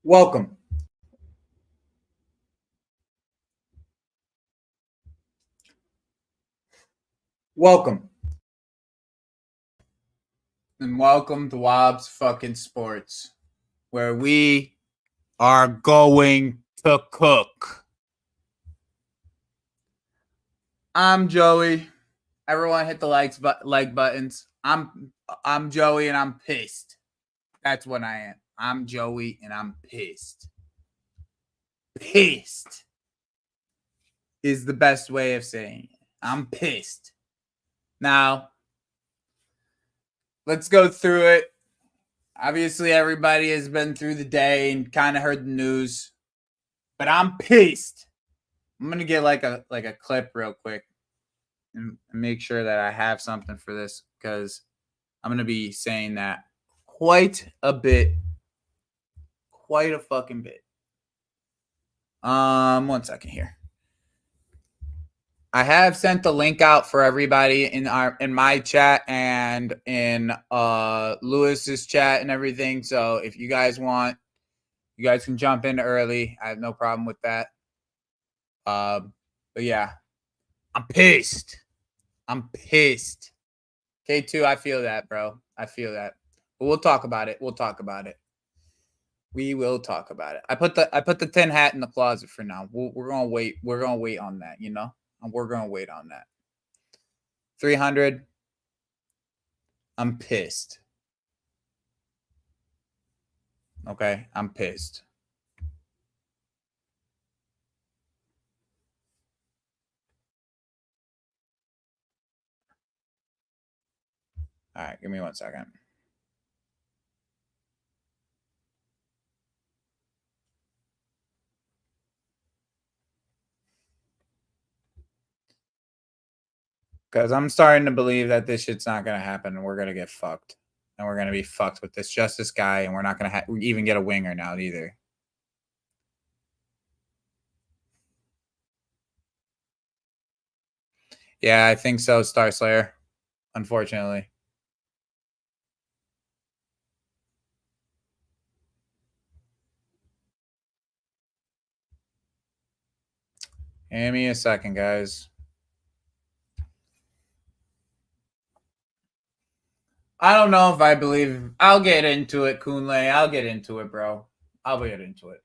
Welcome. Welcome. And welcome to Wobb's fucking Sports, where we are going to cook. I'm Joey. Everyone hit the like buttons. I'm Joey and I'm pissed. That's what I am. I'm Joey and I'm pissed. Pissed is the best way of saying it. I'm pissed. Now, let's go through it. Obviously, everybody has been through the day and kind of heard the news, but I'm pissed. I'm gonna get like a clip real quick and make sure that I have something for this because I'm gonna be saying that quite a bit, quite a fucking bit. 1 second here. I have sent the link out for everybody in my chat and in Lewis's chat and everything. So if you guys want, you guys can jump in early. I have no problem with that. But yeah, I'm pissed. I'm pissed. K2, I feel that, bro. I feel that. But we'll talk about it. We'll talk about it. We will talk about it. I put the tin hat in the closet for now. We're gonna wait. We're gonna wait on that. You know, we're gonna wait on that. 300. I'm pissed. Okay, I'm pissed. All right, give me 1 second. Because I'm starting to believe that this shit's not going to happen and we're going to get fucked. And we're going to be fucked with this Justice guy and we're not going to even get a winger now either. Yeah, I think so, Star Slayer. Unfortunately. Give me a second, guys. I don't know if I believe. I'll get into it, Kunle. I'll get into it, bro. I'll get into it.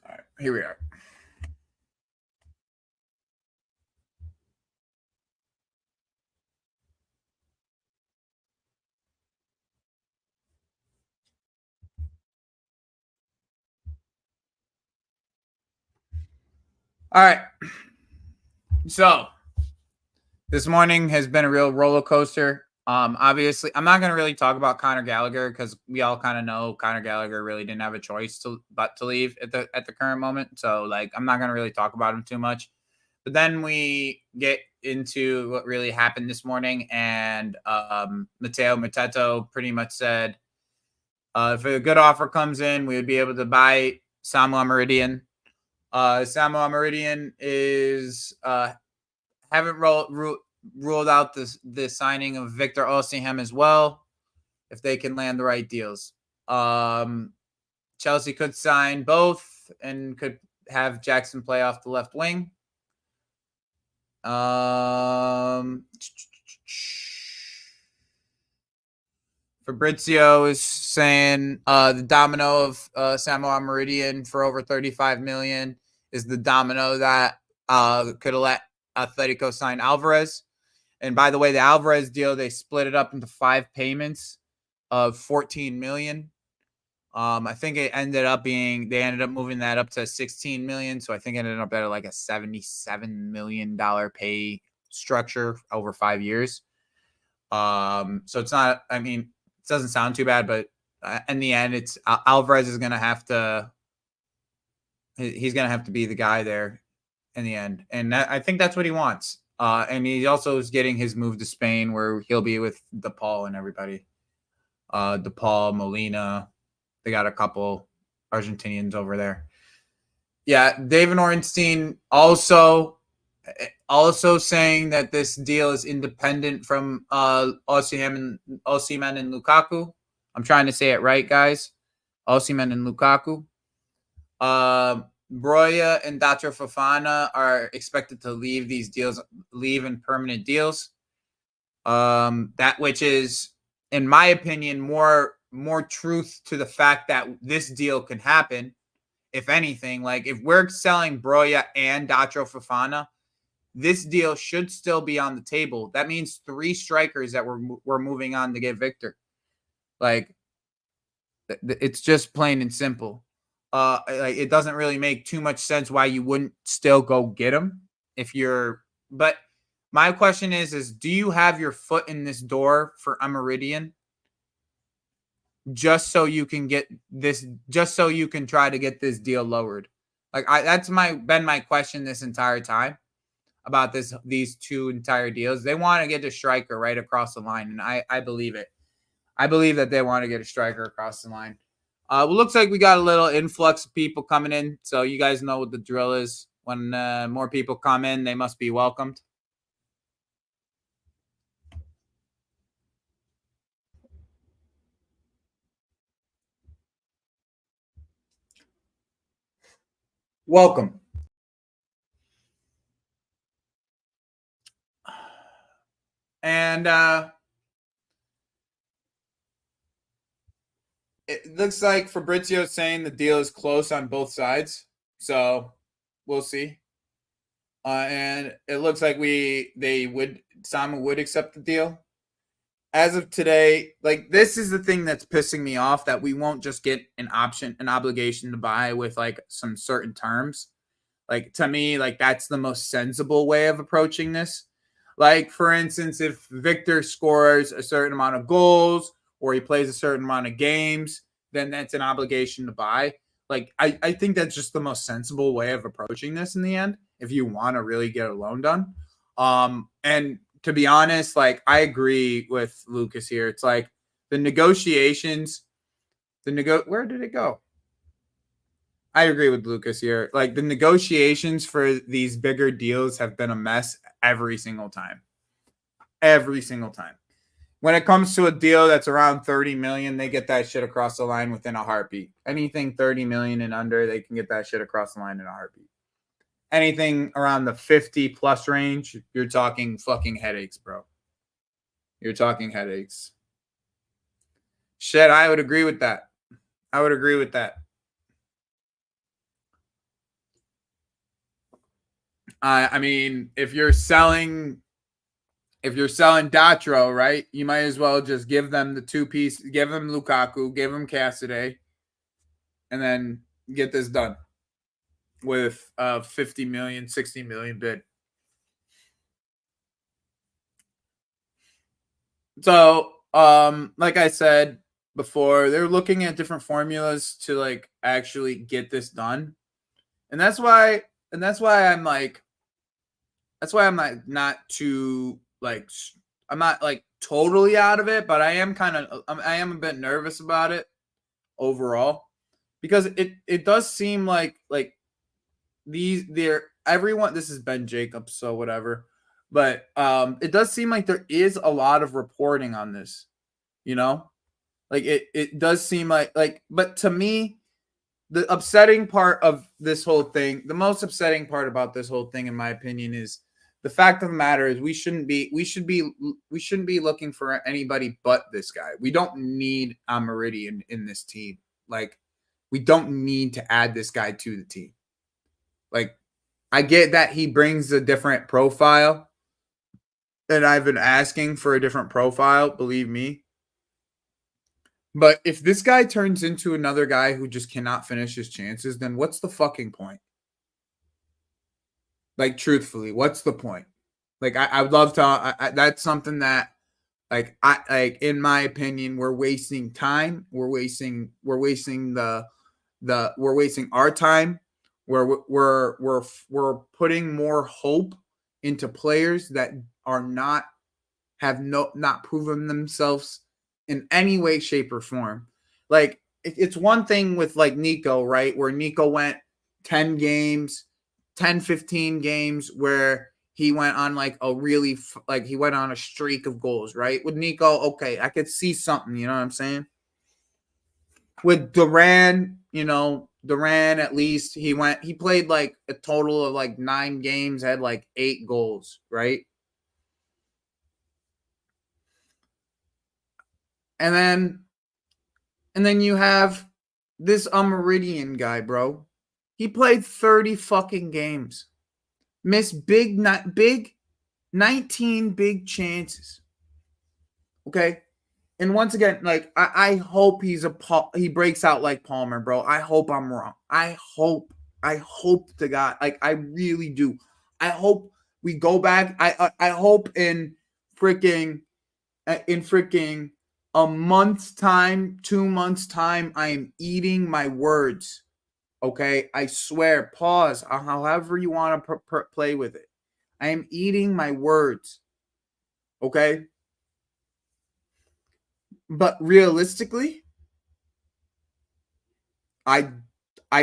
All right, here we are. All right. So this morning has been a real roller coaster. Obviously, I'm not going to really talk about Conor Gallagher because we all kind of know Conor Gallagher really didn't have a choice but to leave at the current moment. So, like, I'm not going to really talk about him too much. But then we get into what really happened this morning, and Matteo Mateto pretty much said, if a good offer comes in, we would be able to buy Samu Meridian. Samu Meridian is haven't ruled out the signing of Victor Osimhen as well, if they can land the right deals. Chelsea could sign both and could have Jackson play off the left wing. Fabrizio is saying the domino of Samu Meridian for over 35 million is the domino that could let Atletico sign Alvarez. And by the way, the Alvarez deal, they split it up into 5 payments of 14 million. I think it ended up moving that up to 16 million. So I think it ended up at like a $77 million pay structure over 5 years. So it's not, I mean, it doesn't sound too bad, but in the end, it's Alvarez is going to have to, he's going to have to be the guy there in the end. And I think that's what he wants. And he also is getting his move to Spain where he'll be with DePaul and everybody. DePaul, Molina. They got a couple Argentinians over there. Yeah, David Ornstein also saying that this deal is independent from Osimhen and Lukaku. I'm trying to say it right, guys. Osimhen and Lukaku. Broya and Datro Fofana are expected to leave in permanent deals. That which is, in my opinion, more truth to the fact that this deal can happen. If anything, like if we're selling Broya and Datro Fofana, this deal should still be on the table. That means 3 strikers that we're moving on to get Victor. Like, it's just plain and simple. Like, it doesn't really make too much sense why you wouldn't still go get him if you're. But my question is do you have your foot in this door for Amaridian? Just so you can get this, just so you can try to get this deal lowered. Like, that's been my question this entire time about these 2 entire deals. They want to get a striker right across the line, and I believe it. I believe that they want to get a striker across the line. Well, looks like we got a little influx of people coming in, so you guys know what the drill is. When more people come in, they must be welcomed. Welcome. And it looks like Fabrizio saying the deal is close on both sides, so we'll see. And it looks like Samu would accept the deal. As of today, like, this is the thing that's pissing me off, that we won't just get an obligation to buy with like some certain terms. Like, to me, like, that's the most sensible way of approaching this. Like, for instance, if Victor scores a certain amount of goals or he plays a certain amount of games, then that's an obligation to buy. Like, I think that's just the most sensible way of approaching this in the end, if you want to really get a loan done. And to be honest, like, I agree with Lucas here. It's like the negotiations, where did it go? I agree with Lucas here. Like, the negotiations for these bigger deals have been a mess every single time. Every single time. When it comes to a deal that's around 30 million, they get that shit across the line within a heartbeat. Anything 30 million and under, they can get that shit across the line in a heartbeat. Anything around the 50 plus range, you're talking fucking headaches, bro. You're talking headaches. Shit, I would agree with that. I would agree with that. I mean, if you're selling Datro, right, you might as well just give them the 2-piece, give them Lukaku, give them Cassidy, and then get this done with a 50 million, 60 million bid. So, like I said before, they're looking at different formulas to like actually get this done. And that's why I'm like, not too like, I'm not like totally out of it, but I am a bit nervous about it overall, because it does seem like everyone, this is Ben Jacobs, so whatever. But it does seem like there is a lot of reporting on this, you know? Like, it does seem like, but to me, the upsetting part of this whole thing, the most upsetting part about this whole thing, in my opinion, is the fact of the matter is we shouldn't be looking for anybody but this guy. We don't need a Meridian in this team. Like, we don't need to add this guy to the team. Like, I get that he brings a different profile, and I've been asking for a different profile, believe me. But if this guy turns into another guy who just cannot finish his chances, then what's the fucking point? Like, truthfully, what's the point? Like, I would love to. That's something that, in my opinion, we're wasting time. We're wasting our time. We're putting more hope into players that are not proven themselves in any way, shape, or form. Like, it's one thing with like Nico, right? Where Nico went 10 games, 10, 15 games where he went on like a really, like he went on a streak of goals, right? With Nico, okay, I could see something, you know what I'm saying? With Duran, Duran at least he played like a total of like 9 games, had like 8 goals, right? And then you have this Meridian guy, bro. He played 30 fucking games. Missed big 19 big chances. Okay? And once again, like I hope he breaks out like Palmer, bro. I hope I'm wrong. I hope to God, like I really do. I hope we go back. I hope freaking in freaking a month's time, 2 months time, I am eating my words. Okay, I swear. Pause. However you want to play with it. I am eating my words. Okay. But realistically, I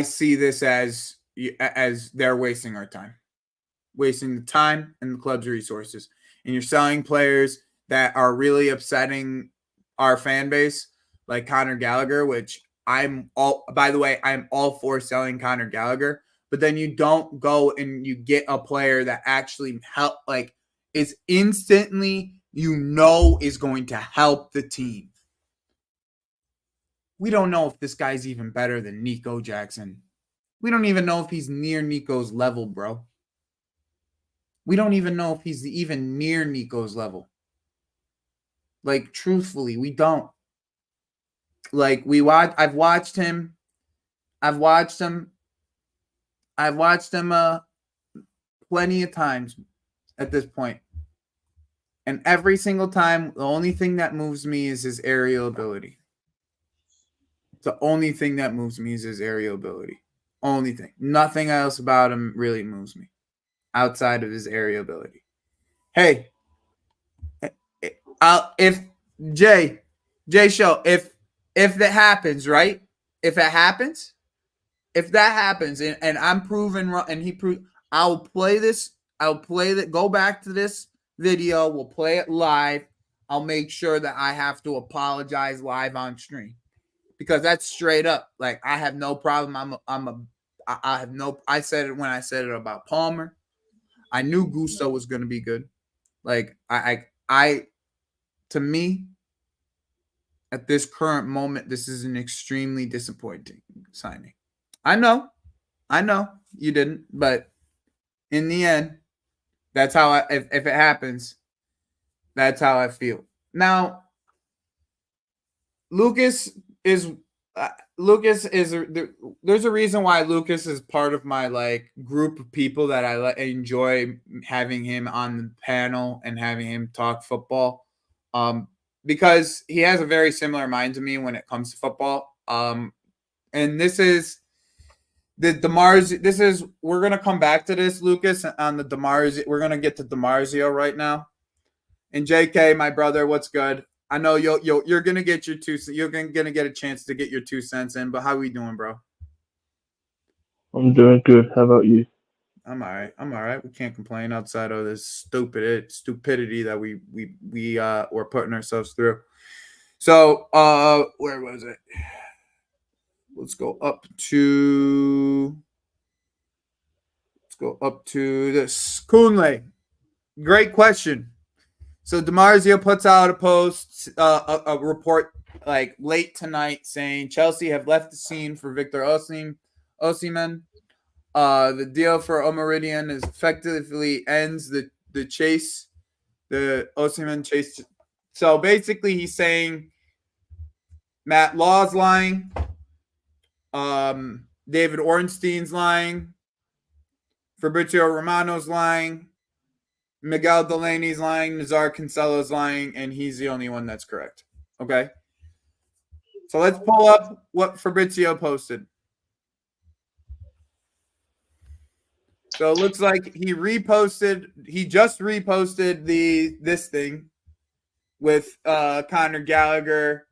see this as they're wasting our time, wasting the time and the club's resources, and you're selling players that are really upsetting our fan base, like Conor Gallagher, which I'm all. By the way, I'm all for selling Conor Gallagher, but then you don't go and you get a player that actually is instantly is going to help the team. We don't know if this guy's even better than Nico Jackson. We don't even know if he's near Nico's level, bro. We don't even know if he's even near Nico's level. Like, truthfully, we don't. Like, I've watched him plenty of times at this point. And every single time, the only thing that moves me is his aerial ability. The only thing that moves me is his aerial ability. Only thing. Nothing else about him really moves me outside of his aerial ability. Hey, if Jay Show, if that happens, right? If that happens, and I'm proven wrong, and he proved, I'll play this. I'll play that. Go back to this video. We'll play it live. I'll make sure that I have to apologize live on stream, because that's straight up. Like, I have no problem. I said it when I said it about Palmer. I knew Gusto was going to be good. Like, to me, at this current moment, this is an extremely disappointing signing. I know you didn't, but in the end, that's how if it happens, that's how I feel. Now, Lucas is there's a reason why Lucas is part of my like group of people that I enjoy having him on the panel and having him talk football, because he has a very similar mind to me when it comes to football. And this is we're gonna come back to this, Lucas, on the DeMarzio. We're gonna get to DeMarzio right now. And JK, my brother, what's good? I know you're gonna get your you're gonna get a chance to get your 2 cents in, but how we doing, bro? I'm doing good. How about you? I'm all right. We can't complain outside of this stupidity that we're putting ourselves through. So where was it? Let's go up to this. Kunle. Great question. So DeMarzio puts out a post, a report like late tonight saying Chelsea have left the scene for Victor Osimhen. The deal for Omeridian is effectively ends the chase, the Osimhen chase. So basically, he's saying Matt Law's lying, David Ornstein's lying, Fabrizio Romano's lying, Miguel Delaney's lying, Nazar Cancelo's lying, and he's the only one that's correct. Okay? So let's pull up what Fabrizio posted. So it looks like he just reposted this thing. with Conor Gallagher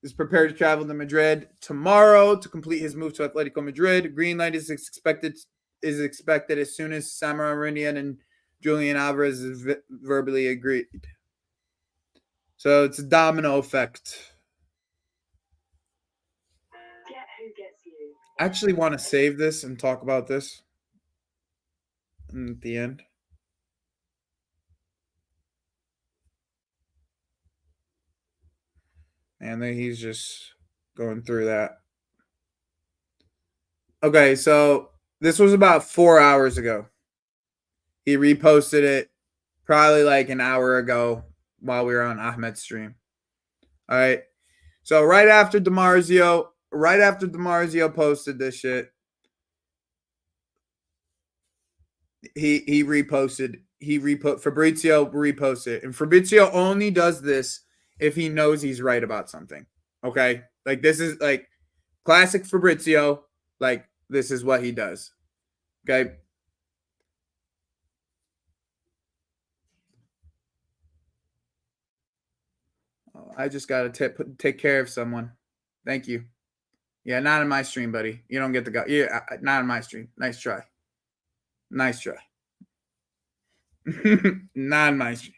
is prepared to travel to Madrid tomorrow to complete his move to Atletico Madrid. Green light is expected as soon as Samu Amaridian and Julian Alvarez is verbally agreed. So it's a domino effect. I actually want to save this and talk about this at the end. And then he's just going through that. Okay, so this was about 4 hours ago. He reposted it probably like an hour ago while we were on Ahmed's stream. All right. So right after DiMarzio posted this shit, he reposted. Fabrizio reposted. And Fabrizio only does this if he knows he's right about something. Okay? Like this is like classic Fabrizio. Like this is what he does. Okay? I just got to take care of someone. Thank you. Yeah, not in my stream, buddy. You don't get to go. Yeah, not in my stream. Nice try. Nice try. Not in my stream.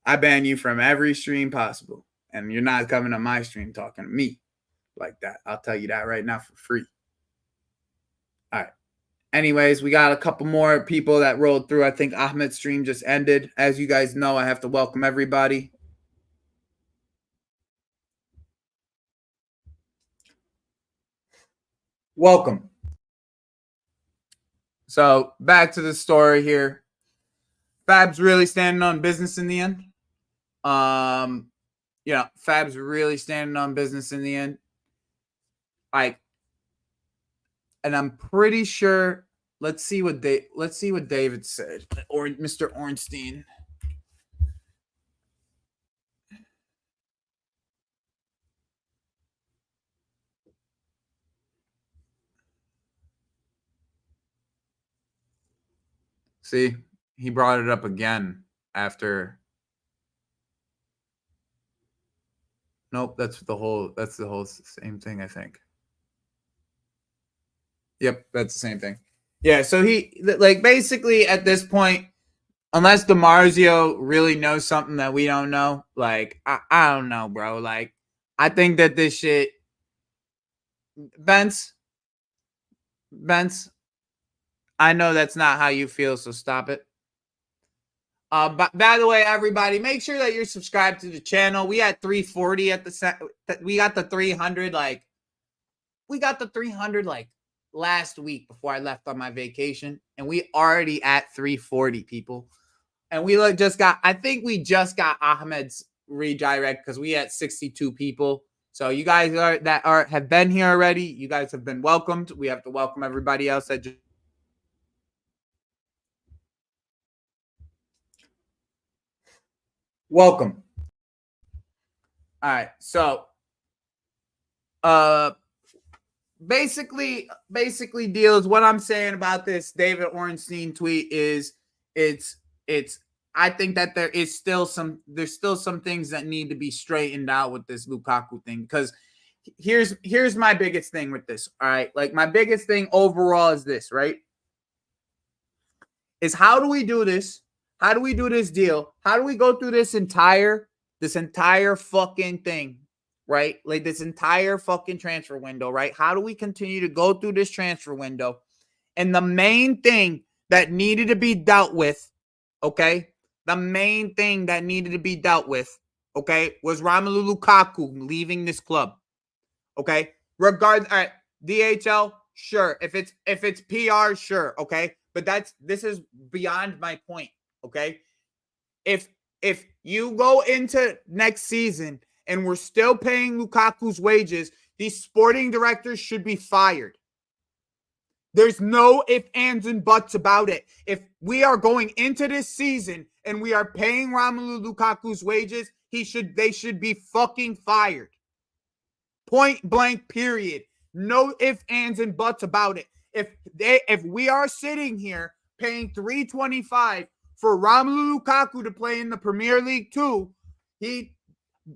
I ban you from every stream possible. And you're not coming to my stream talking to me like that. I'll tell you that right now for free. All right. Anyways, we got a couple more people that rolled through. I think Ahmed's stream just ended. As you guys know, I have to welcome everybody. Welcome. So back to the story here. Fab's really standing on business in the end. Fab's really standing on business in the end. And I'm pretty sure. Let's see what David said, or Mr. Ornstein. See, he brought it up again after. Nope, that's the whole same thing, I think. Yep, that's the same thing. Yeah, so he basically at this point, unless DiMarzio really knows something that we don't know, I don't know, bro. Like, I think that this shit, Bence, I know that's not how you feel, so stop it. But by the way, everybody, make sure that you're subscribed to the channel. We had 340 at we got the 300 we got the 300 last week before I left on my vacation, and we already at 340 people. And we I think we just got Ahmed's redirect because we had 62 people. So you guys have been here already. You guys have been welcomed. We have to welcome everybody else that just. Welcome. All right. So basically deals what I'm saying about this David Ornstein tweet is it's I think that there's still some things that need to be straightened out with this Lukaku thing, because here's my biggest thing with this. All right, like my biggest thing overall is this, right? Is how do we do this? How do we do this deal? How do we go through this entire fucking thing, right? Like this entire fucking transfer window, right? How do we continue to go through this transfer window? And the main thing that needed to be dealt with, okay? The main thing that needed to be dealt with, okay, was Romelu Lukaku leaving this club. Okay? All right, DHL, sure. If it's PR, sure, okay? But this is beyond my point, okay? If you go into next season and we're still paying Lukaku's wages, these sporting directors should be fired. There's no ifs, ands, and buts about it. If we are going into this season and we are paying Romelu Lukaku's wages, they should be fucking fired. Point blank, period. No ifs, ands, and buts about it. If we are sitting here paying $325 for Romelu Lukaku to play in the Premier League 2,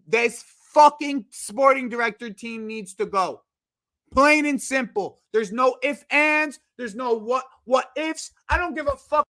This fucking sporting director team needs to go. Plain and simple. There's no if ands. There's no what ifs. I don't give a fuck.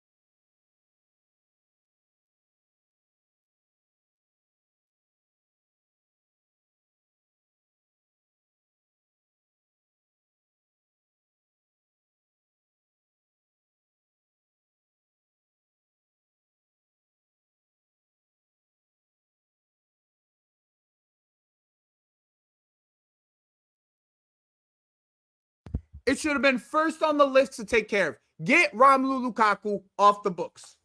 It should have been first on the list to take care of. Get Romelu Lukaku off the books.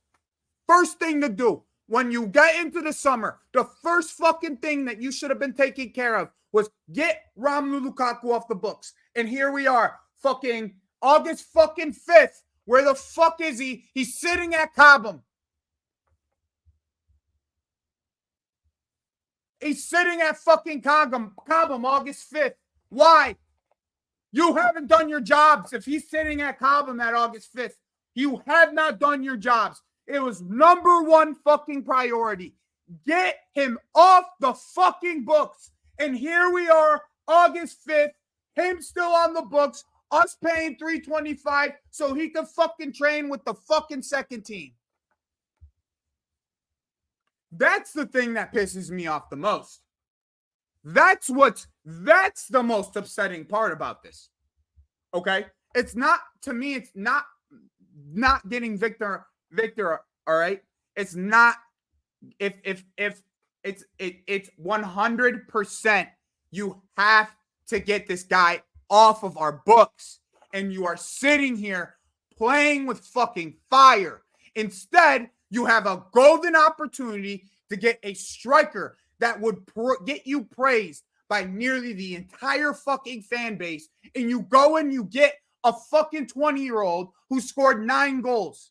First thing to do when you get into the summer, the first fucking thing that you should have been taking care of was get Romelu Lukaku off the books. And here we are, fucking August fucking 5th. Where the fuck is he? He's sitting at Cobham. He's sitting at fucking Cobham August 5th. Why? You haven't done your jobs. If he's sitting at Cobham at August 5th, you have not done your jobs. It was number one fucking priority. Get him off the fucking books. And here we are, August 5th, him still on the books, us paying $325 so he could fucking train with the fucking second team. That's the thing that pisses me off the most. That's the most upsetting part about this. Okay? It's not, to me, it's not getting Victor, all right? It's not, if it's 100%, you have to get this guy off of our books. And you are sitting here playing with fucking fire. Instead, you have a golden opportunity to get a striker that would get you praised by nearly the entire fucking fan base, and you go and you get a fucking 20-year-old who scored 9 goals.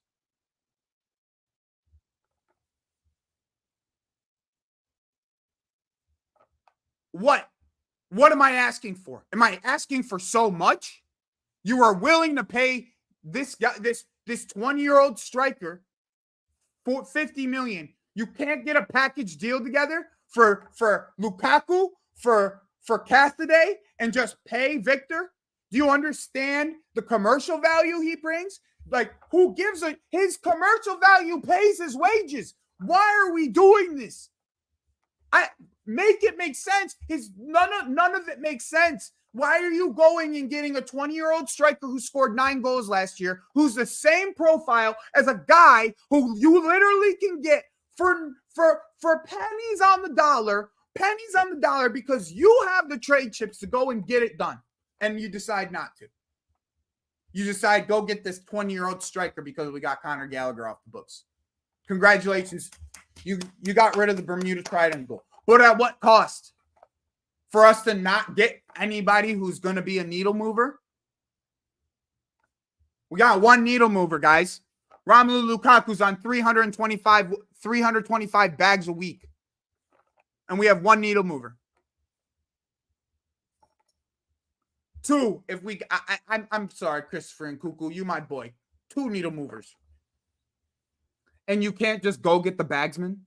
What am I asking for? Am I asking for so much? You are willing to pay this guy, this 20-year-old striker for $50 million. You can't get a package deal together for Lukaku, for Cassidy, and just pay Victor? Do you understand the commercial value he brings? Like, who gives his commercial value pays his wages? Why are we doing this? Make it make sense. None of it makes sense. Why are you going and getting a 20-year-old striker who scored 9 goals last year, who's the same profile as a guy who you literally can get for pennies on the dollar because you have the trade chips to go and get it done, and you decide not to. You decide, go get this 20-year-old striker because we got Conor Gallagher off the books. Congratulations. You got rid of the Bermuda Triangle. But at what cost? For us to not get anybody who's going to be a needle mover? We got one needle mover, guys. Romelu Lukaku's on 325 bags a week. And we have one needle mover. 2, if we... I'm sorry, Christopher and Cuckoo, you my boy. 2 needle movers. And you can't just go get the bagsman?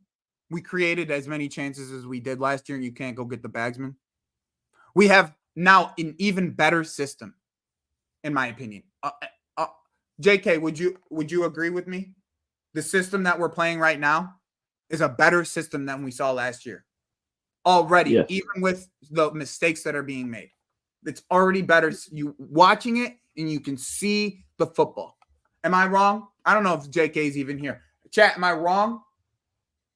We created as many chances as we did last year, and you can't go get the bagsman? We have now an even better system, in my opinion. JK, would you agree with me? The system that we're playing right now is a better system than we saw last year. Already, yes. Even with the mistakes that are being made. It's already better. You watching it, and you can see the football. Am I wrong? I don't know if JK is even here. Chat, am I wrong?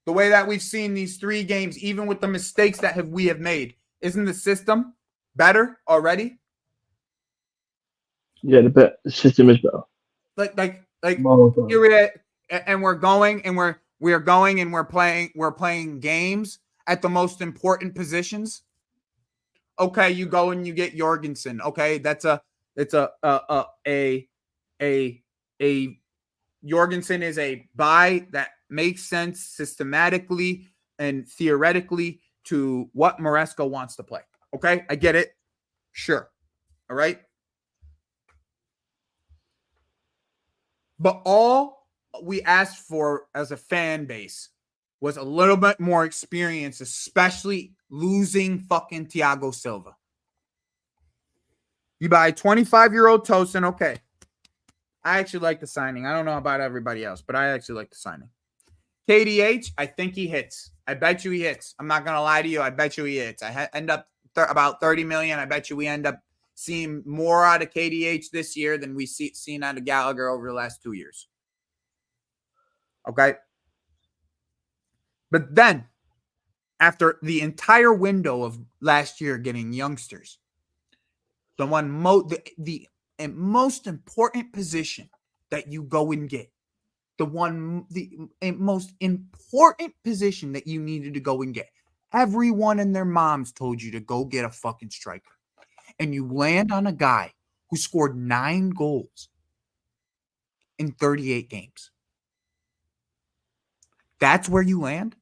The way that we've seen these 3 games, even with the mistakes that we have made, isn't the system better already? Yeah, the system is better. Like here we are, and we're going and we're playing games at the most important positions. Okay, you go and you get Jorgensen. Okay, Jorgensen is a buy that makes sense systematically and theoretically to what Maresca wants to play. Okay, I get it. Sure. All right. But all we asked for as a fan base was a little bit more experienced, especially losing fucking Thiago Silva. You buy 25-year-old Tosin, okay. I actually like the signing. I don't know about everybody else, but I actually like the signing. KDH, I think he hits. I bet you he hits. I'm not going to lie to you. I bet you he hits. I end up about 30 million. I bet you we end up seeing more out of KDH this year than we've seen out of Gallagher over the last 2 years. Okay? But then, after the entire window of last year getting youngsters, the most important position that you go and get, the most important position that you needed to go and get. Everyone and their moms told you to go get a fucking striker. And you land on a guy who scored 9 goals in 38 games. That's where you land?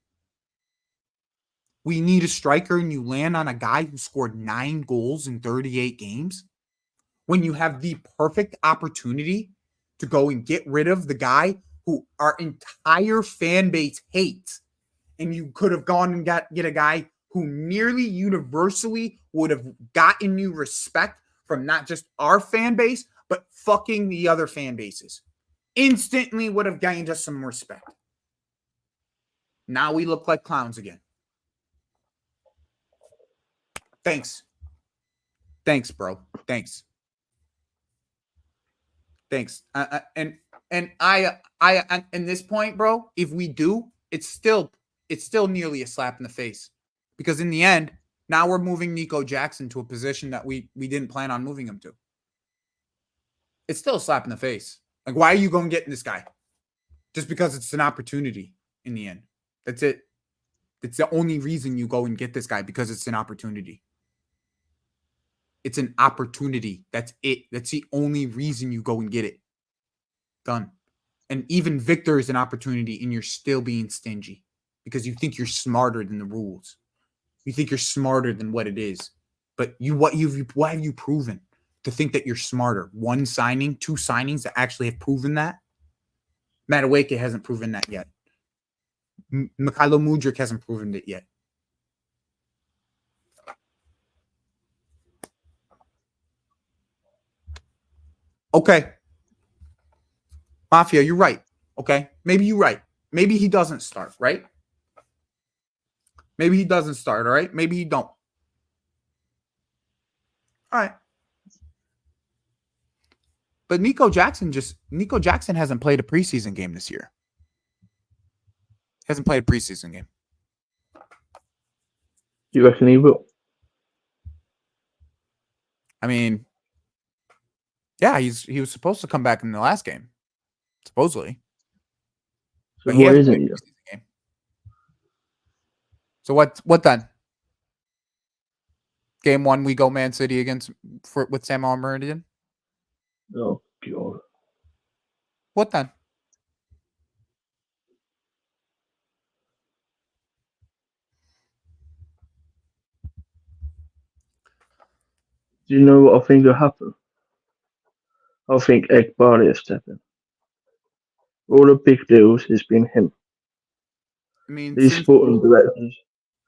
We need a striker and you land on a guy who scored 9 goals in 38 games? When you have the perfect opportunity to go and get rid of the guy who our entire fan base hates, and you could have gone and get a guy who nearly universally would have gotten you respect from not just our fan base, but fucking the other fan bases. Instantly would have gained us some respect. Now we look like clowns again. Thanks. Thanks, bro. Thanks. And I at this point, bro, if we do, it's still nearly a slap in the face, because in the end, now we're moving Nico Jackson to a position that we didn't plan on moving him to. It's still a slap in the face. Like, why are you going getting this guy? Just because it's an opportunity in the end. That's it. It's the only reason you go and get this guy, because it's an opportunity. It's an opportunity. That's it. That's the only reason you go and get it. Done. And even Victor is an opportunity, and you're still being stingy because you think you're smarter than the rules. You think you're smarter than what it is. But what have you proven to think that you're smarter? 1 signing, 2 signings that actually have proven that? Madueke hasn't proven that yet. Mykhailo Mudryk hasn't proven it yet. Okay. Mafia, you're right. Okay. Maybe you're right. Maybe he doesn't start, right? Maybe he doesn't start, all right? Maybe he don't. All right. But Nico Jackson hasn't played a preseason game this year. Hasn't played a preseason game. You reckon he will? I mean, yeah, he was supposed to come back in the last game, supposedly. So But what isn't he? Game. So what then? Game 1, we go Man City with Samu Meridian. Oh God. What then? Do you know what I think will happen? I think Ekbali is stepping. All the big deals has been him. I mean, These sporting directors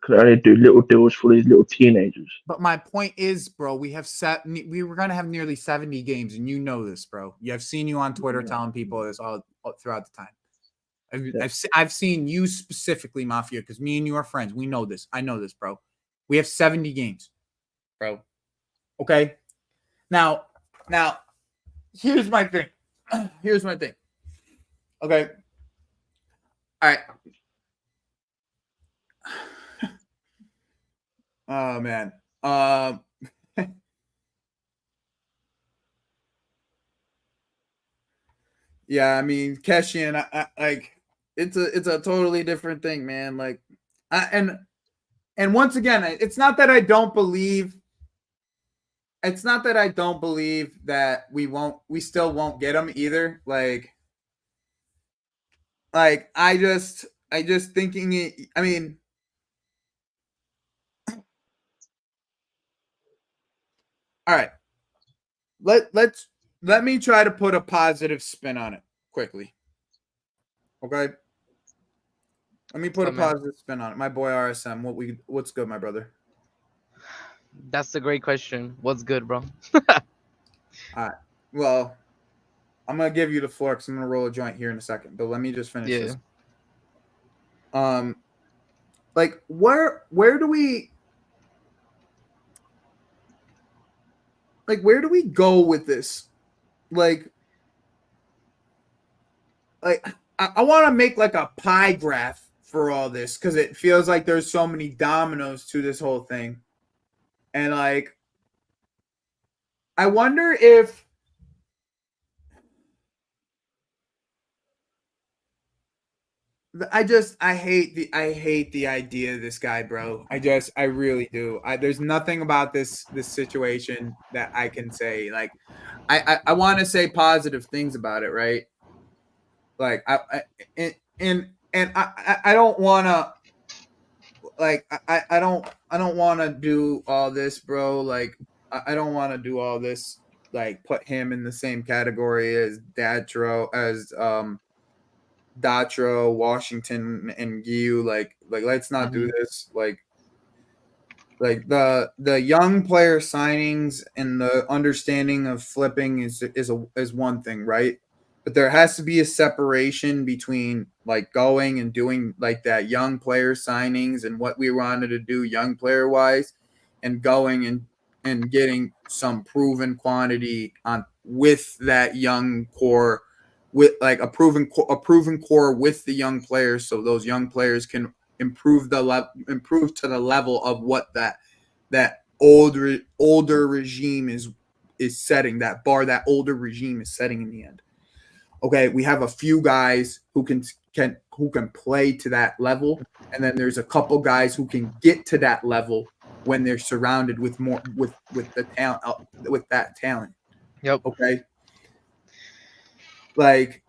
can only do little deals for these little teenagers. But my point is, bro, we were gonna have nearly 70 games, and you know this, bro. I've seen you on Twitter telling people this all throughout the time. I've seen you specifically, Mafia, because me and you are friends. We know this. I know this, bro. We have 70 games, bro. Okay. Now, here's my thing. Okay. All right. Oh man. Yeah, I mean, Keshian, I like it's a totally different thing, man. Like, and once again, it's not that I don't believe. It's not that I don't believe that we still won't get him either. Like I just thinking it. I mean, all right. Let me try to put a positive spin on it quickly. Okay. Let me put a What's up, man? positive spin on it. My boy RSM, what's good, my brother? That's a great question. What's good, bro? Well, I'm gonna give you the floor because I'm gonna roll a joint here in a second. But let me just finish Yeah. this. Like where do we go with this? Like I want to make like a pie graph for all this because it feels like there's so many dominoes to this whole thing, and like I wonder if I hate the idea of this guy, bro. I really do. There's nothing about this situation that I can say. Like I want to say positive things about it, right? Like I don't want to like I don't want to do all this, bro. Like I don't want to do all this. Like put him in the same category as Datro, Washington, and Giu. Like let's not do this. Like the young player signings and the understanding of flipping is one thing, right? But there has to be a separation between like going and doing like that young player signings and what we wanted to do young player wise, and going and getting some proven quantity on with that young core, with like a proven core with the young players, so those young players can improve to the level of what that older regime is setting, that bar that older regime is setting in the end. Okay, we have a few guys who can play to that level, and then there's a couple guys who can get to that level when they're surrounded with more with the talent, with that talent. Yep. Okay, like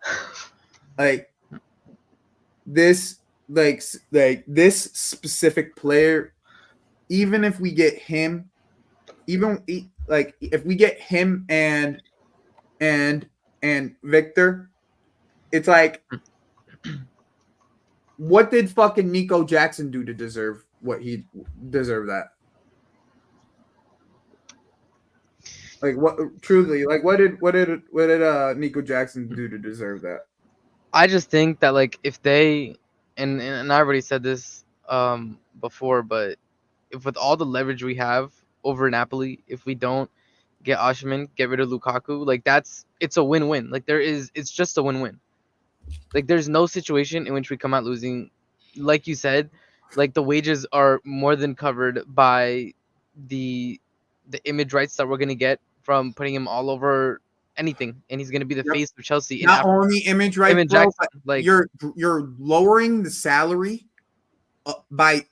this this specific player, even if we get him, like if we get him and Victor, it's like what did fucking Nico Jackson do to deserve what he deserved that? Like what truly, like what did Nico Jackson do to deserve that? I just think that like if they and I already said this before, but if with all the leverage we have over Napoli, if we don't get Osimhen, get rid of Lukaku, like it's a win-win. Like it's just a win-win. Like there's no situation in which we come out losing. Like you said, like the wages are more than covered by the image rights that we're gonna get from putting him all over anything, and he's gonna be the Yep. face of Chelsea. Not only image rights, Image bro, Jackson, but like you're lowering the salary by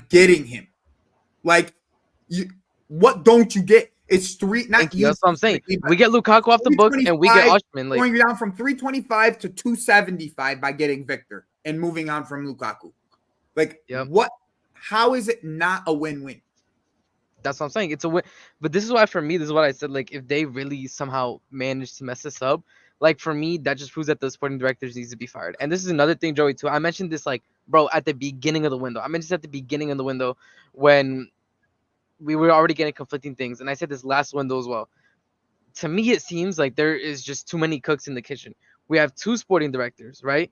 getting him. Like you, what don't you get? It's three. Not thank you. you. That's what I'm saying. We get Lukaku off the book, and we get Osimhen. Like going down from 325 to 275 by getting Victor and moving on from Lukaku. Like what? How is it not a win-win? That's what I'm saying. It's a win. But this is why, for me, this is what I said. Like, if they really somehow manage to mess this up, like for me, that just proves that the sporting directors needs to be fired. And this is another thing, Joey, too. I mentioned this, like, bro, at the beginning of the window. I mentioned this at the beginning of the window when we were already getting conflicting things, and I said this last window as well. To me, it seems like there is just too many cooks in the kitchen. We have two sporting directors, right?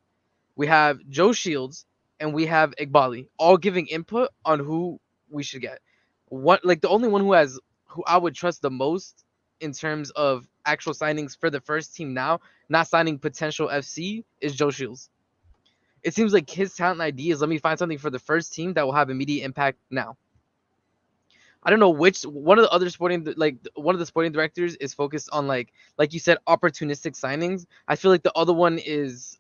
We have Joe Shields and we have Igbali, all giving input on who we should get. What like the only one who I would trust the most in terms of actual signings for the first team now, not signing potential FC, is Joe Shields. It seems like his talent idea is let me find something for the first team that will have immediate impact now. I don't know which one of the other one of the sporting directors is focused on like you said opportunistic signings. I feel like the other one is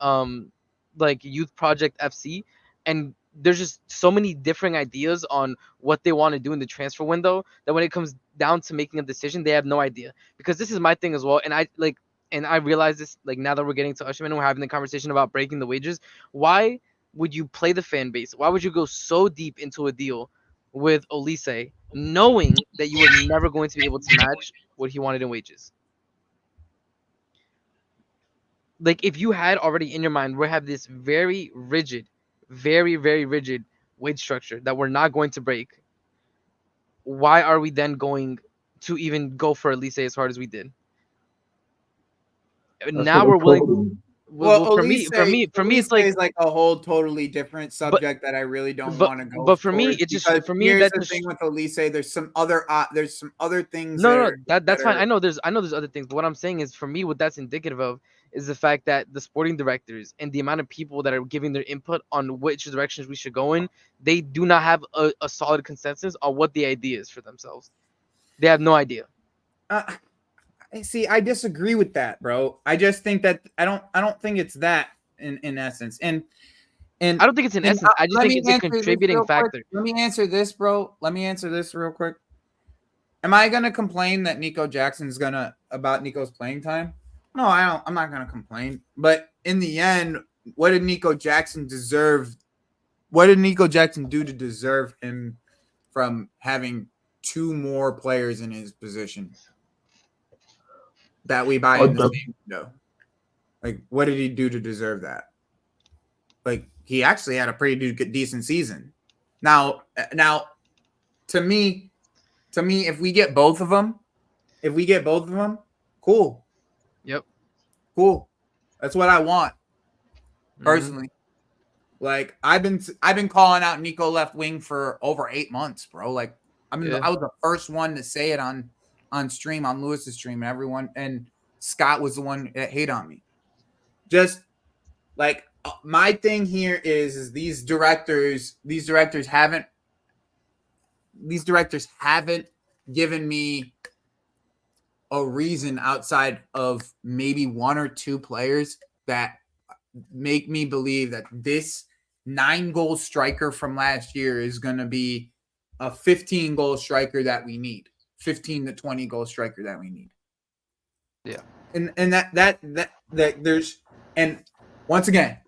like Youth Project FC, and there's just so many different ideas on what they want to do in the transfer window that when it comes down to making a decision, they have no idea. Because this is my thing as well, and I realize this like now that we're getting to Usherman and we're having the conversation about breaking the wages. Why would you play the fan base? Why would you go so deep into a deal with Olise, knowing that you were never going to be able to match what he wanted in wages? Like if you had already in your mind, we have this very rigid very, very rigid wage structure that we're not going to break, why are we then going to even go for Elise as hard as we did? That's Now not we're a willing. problem. Well, for me, it's like, is like a whole totally different but subject that I really don't but want to go but for me, towards, it's just because for me here's that the just thing with Elise. There's some other things no, that no, are that's fine. are I know there's other things, but what I'm saying is, for me, what that's indicative of is the fact that the sporting directors and the amount of people that are giving their input on which directions we should go in, they do not have a solid consensus on what the idea is for themselves. They have no idea. uh, see, I disagree with that, bro. I just think that I don't think it's that in essence. And I don't think it's an and essence. I just let think me it's a answer this contributing real quick. factor. Let me answer this, bro. Let me answer this real quick. Am I gonna complain that Nico Jackson's about Nico's playing time? No, I don't. I'm not gonna complain. But in the end, what did Nico Jackson deserve? What did Nico Jackson do to deserve him from having two more players in his position that we buy I in the don't. same window? Like, what did he do to deserve that? Like, he actually had a pretty decent season. Now, to me, if we get both of them, cool. Yep. Cool. That's what I want Mhm. personally. Like, I've been calling out Nico left wing for over 8 months, bro. Like, I was the first one to say it on stream, on Lewis's stream, and everyone, and Scott was the one that hate on me. Just like, my thing here is these directors haven't given me a reason outside of maybe one or two players that make me believe that this 9-goal striker from last year is going to be a 15-goal striker that we need, 15 to 20 goal striker that we need. Yeah. And that there's, and once again,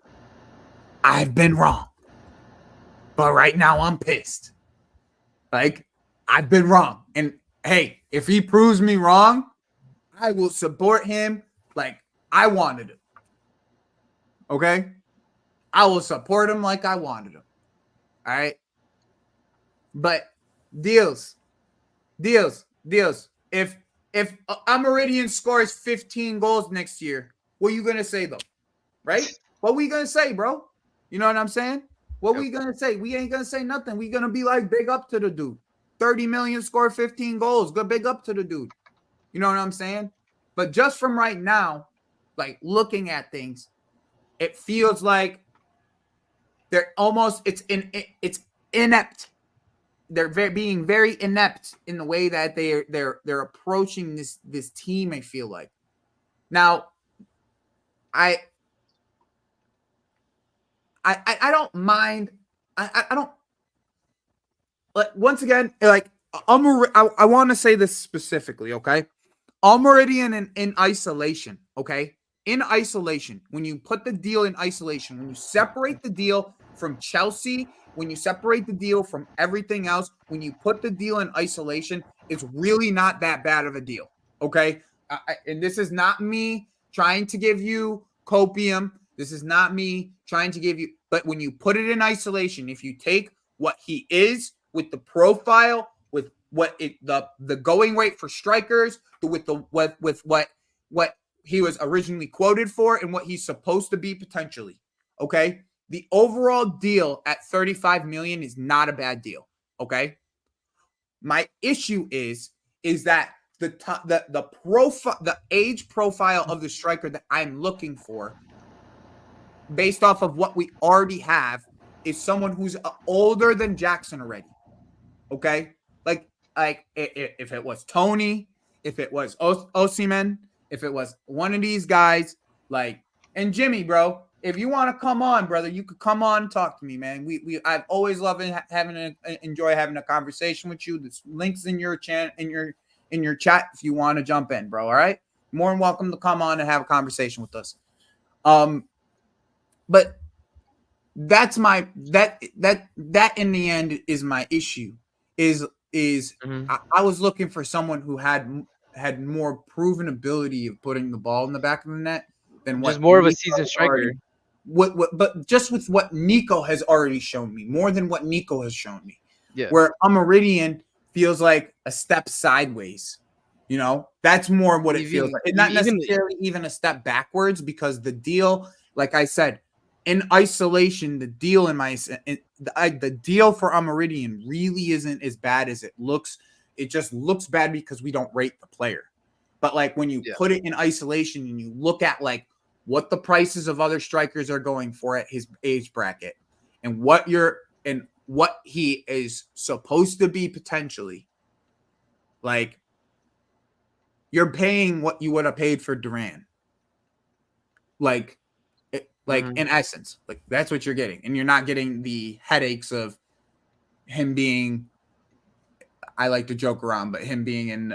I've been wrong, but right now I'm pissed. Like, I've been wrong, and hey, if he proves me wrong, I will support him like I wanted him. Okay? I will support him like I wanted him. All right? But deals. If Meridian scores 15 goals next year, what are you going to say, though? Right? What are we going to say, bro? You know what I'm saying? What are we going to say? We ain't going to say nothing. We going to be like, big up to the dude. 30 million, score 15 goals. Good, big up to the dude. You know what I'm saying? But just from right now, like, looking at things, it feels like they're almost, it's inept. They're being very inept in the way that they're approaching this team. I feel like now, I don't mind. I don't, like, once again, like, I want to say this specifically, okay? Meridian in isolation, okay? In isolation, when you put the deal in isolation, when you separate the deal from Chelsea, when you separate the deal from everything else, when you put the deal in isolation, it's really not that bad of a deal, okay? And this is not me trying to give you copium. This is not me trying to give you, but when you put it in isolation, if you take what he is with the profile, with the going rate for strikers, with what he was originally quoted for, and what he's supposed to be potentially, okay? The overall deal at 35 million is not a bad deal, okay? My issue is that the profile, the age profile of the striker that I'm looking for, based off of what we already have, is someone who's older than Jackson already, okay? Like if it was Tony, if it was Osimhen, if it was one of these guys, like, and Jimmy, bro, if you want to come on, brother, you could come on and talk to me, man. I've always loved enjoy having a conversation with you. This links in your chat if you want to jump in, bro. All right, more than welcome to come on and have a conversation with us. But that's that in the end is my issue. I was looking for someone who had more proven ability of putting the ball in the back of the net than Just what more of a Nico seasoned striker. but just with what Nico has already shown me, more than what Nico has shown me. Yeah. Where a Meridian feels like a step sideways. That's more what it feels like. It's not necessarily even a step backwards, because the deal, like I said, in isolation, the deal the deal for a Meridian really isn't as bad as it looks. It just looks bad because we don't rate the player. But like when you put it in isolation and you look at like what the prices of other strikers are going for at his age bracket and what he is supposed to be potentially, like, you're paying what you would have paid for Duran. Like in essence, like that's what you're getting. And you're not getting the headaches of him being, I like to joke around, but him being in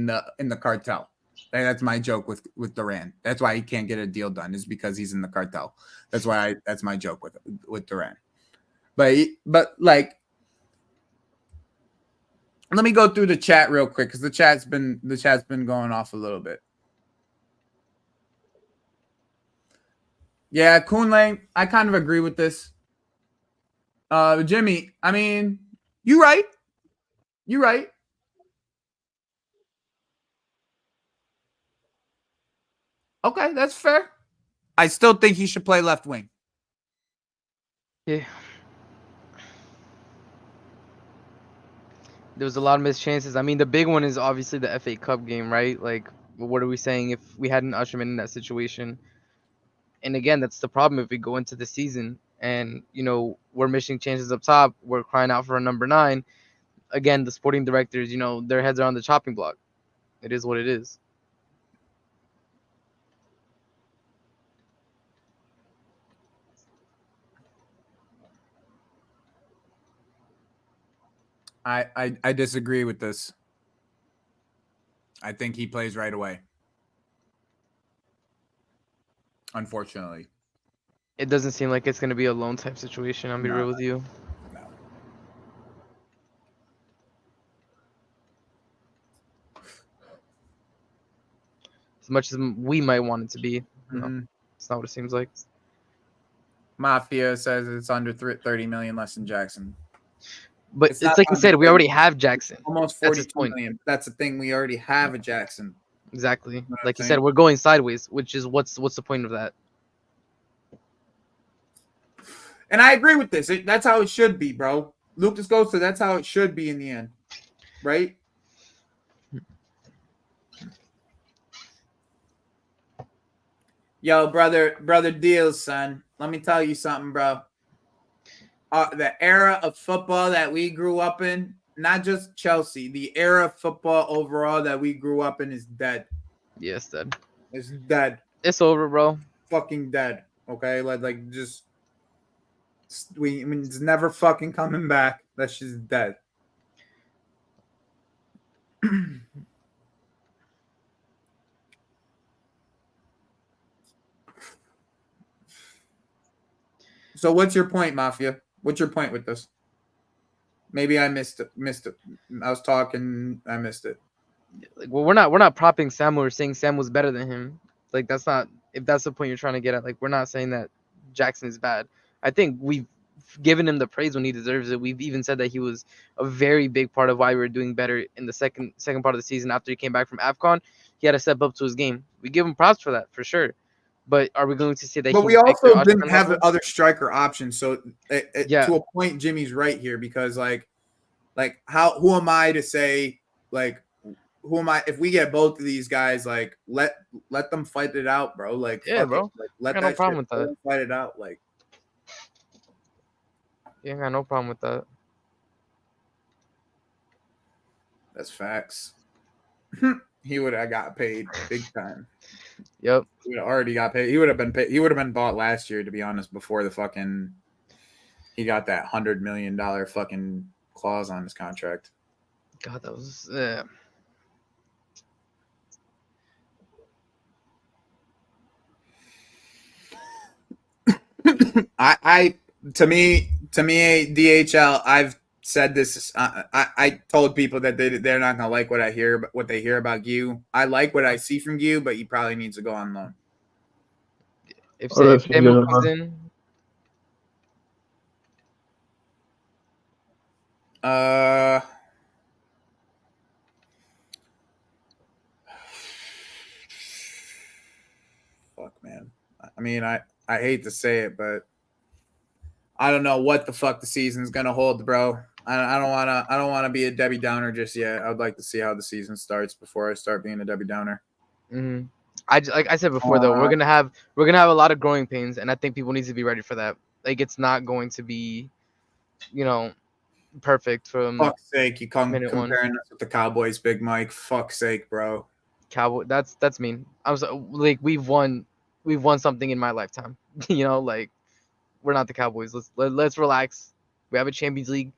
the cartel. That's my joke with Duran. That's why he can't get a deal done, is because he's in the cartel. That's my joke with Duran. But like, let me go through the chat real quick, because the chat's been going off a little bit. Yeah, Kuhn Lane, I kind of agree with this. Jimmy, I mean, you're right. You're right. Okay, that's fair. I still think he should play left wing. Yeah. There was a lot of missed chances. I mean, the big one is obviously the FA Cup game, right? Like, what are we saying if we hadn't ushered him in that situation? And again, that's the problem if we go into the season and, we're missing chances up top. We're crying out for a number 9. Again, the sporting directors, their heads are on the chopping block. It is what it is. I disagree with this. I think he plays right away. Unfortunately. It doesn't seem like it's going to be a loan type situation. I'll be real with you. No. As much as we might want it to be, no, it's not what it seems like. Mafia says it's under 30 million less than Jackson. But it's like you said, we already have Jackson. Almost 42 million. That's the thing. We already have a Jackson. Exactly. Like you said, we're going sideways, which is what's the point of that? And I agree with this. That's how it should be, bro. Lucas goes to that's how it should be in the end. Right? Yo, brother Deals, son. Let me tell you something, bro. The era of football that we grew up in, not just Chelsea, the era of football overall that we grew up in is dead. Yeah, it's dead. It's dead. It's over, bro. Fucking dead. Okay? Like just it's never fucking coming back. That's just dead. So what's your point, Mafia? What's your point with this? Maybe I missed it. I was talking, I missed it. Like, well, we're not propping Samu or saying Sam was better than him. Like, that's not, if that's the point you're trying to get at. Like, we're not saying that Jackson is bad. I think we've given him the praise when he deserves it. We've even said that he was a very big part of why we were doing better in the second part of the season after he came back from AFCON. He had to step up to his game. We give him props for that, for sure. But are we going to say that? But we also didn't have the other striker options. So to a point, Jimmy's right here, because like who am I to say, like, who am I if we get both of these guys, like let them fight it out, bro. Like, yeah, bro. Like, let I got no problem with that. Fight it out, like. Yeah, I got no problem with that. That's facts. He would have got paid big time. Yep. He would have already got paid. He would have been paid. He would have been bought last year, to be honest, before the fucking he got that $100 million fucking clause on his contract. God, that was to me DHL, I've said this. I told people that they're not gonna like what they hear about Gyu. I like what I see from Gyu, but he probably needs to go on loan. If I don't if think Samu you're comes gonna. in, Uh, fuck, man. I mean, I hate to say it, but I don't know what the fuck the season's gonna hold, bro. I don't wanna be a Debbie Downer just yet. I'd like to see how the season starts before I start being a Debbie Downer. mhm. Like I said before though, Uh, we're gonna have a lot of growing pains, and I think people need to be ready for that. Like it's not going to be, you know, perfect from Fuck's sake, you come minute one. comparing us with the Cowboys, Big Mike. Fuck's sake, bro. Cowboy. That's mean. I'm so, like we've won something in my lifetime. Like we're not the Cowboys. Let's relax. We have a Champions League.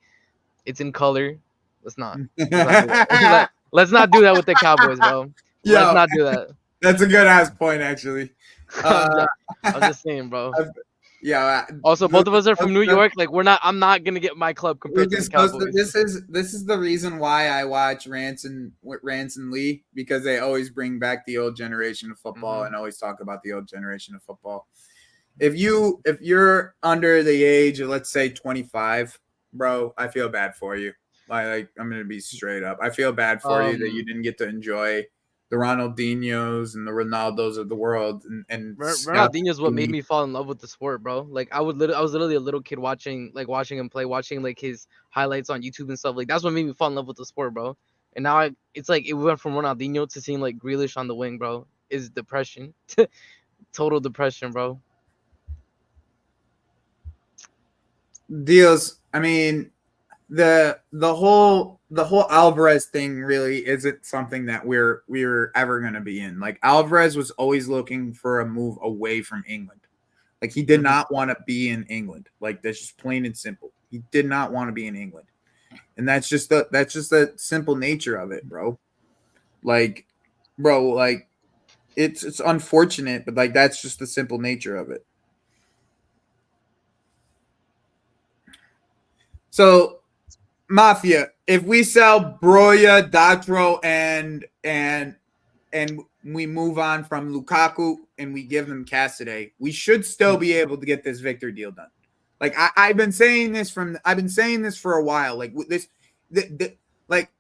It's in color. Let's not. Let's not do that. Let's not do that with the Cowboys, bro. Let's Yo, not do that. that's a good ass point, actually. I'm Uh, just, I'm just saying, bro. yeah, Also, both of us are from New Lucas, York. Like we're not. I'm not gonna get my club compared to the Cowboys. this is the reason why I watch Rance and Lee, because they always bring back the old generation of football and always talk about the old generation of football. If you're under the age of, let's say, 25, bro, I feel bad for you. Like I'm gonna be straight up. I feel bad for you that you didn't get to enjoy the Ronaldinhos and the Ronaldos of the world and Ronaldinho is what made me fall in love with the sport, bro. Like I was literally a little kid watching him play, watching like his highlights on YouTube and stuff. Like that's what made me fall in love with the sport, bro. And now it's like it went from Ronaldinho to seeing like Grealish on the wing, bro. Is depression, total depression, bro. deals. I mean, the whole Alvarez thing really isn't something that we're ever gonna be in. Like Alvarez was always looking for a move away from England. Like he did not want to be in England. Like that's just plain and simple. He did not want to be in England. And that's just the simple nature of it, bro. Like, bro, like it's unfortunate, but like that's just the simple nature of it. So Mafia, if we sell Broya, Datro, and we move on from Lukaku and we give them Cassidy, we should still be able to get this Victor deal done. Like I've been saying this for a while. Like like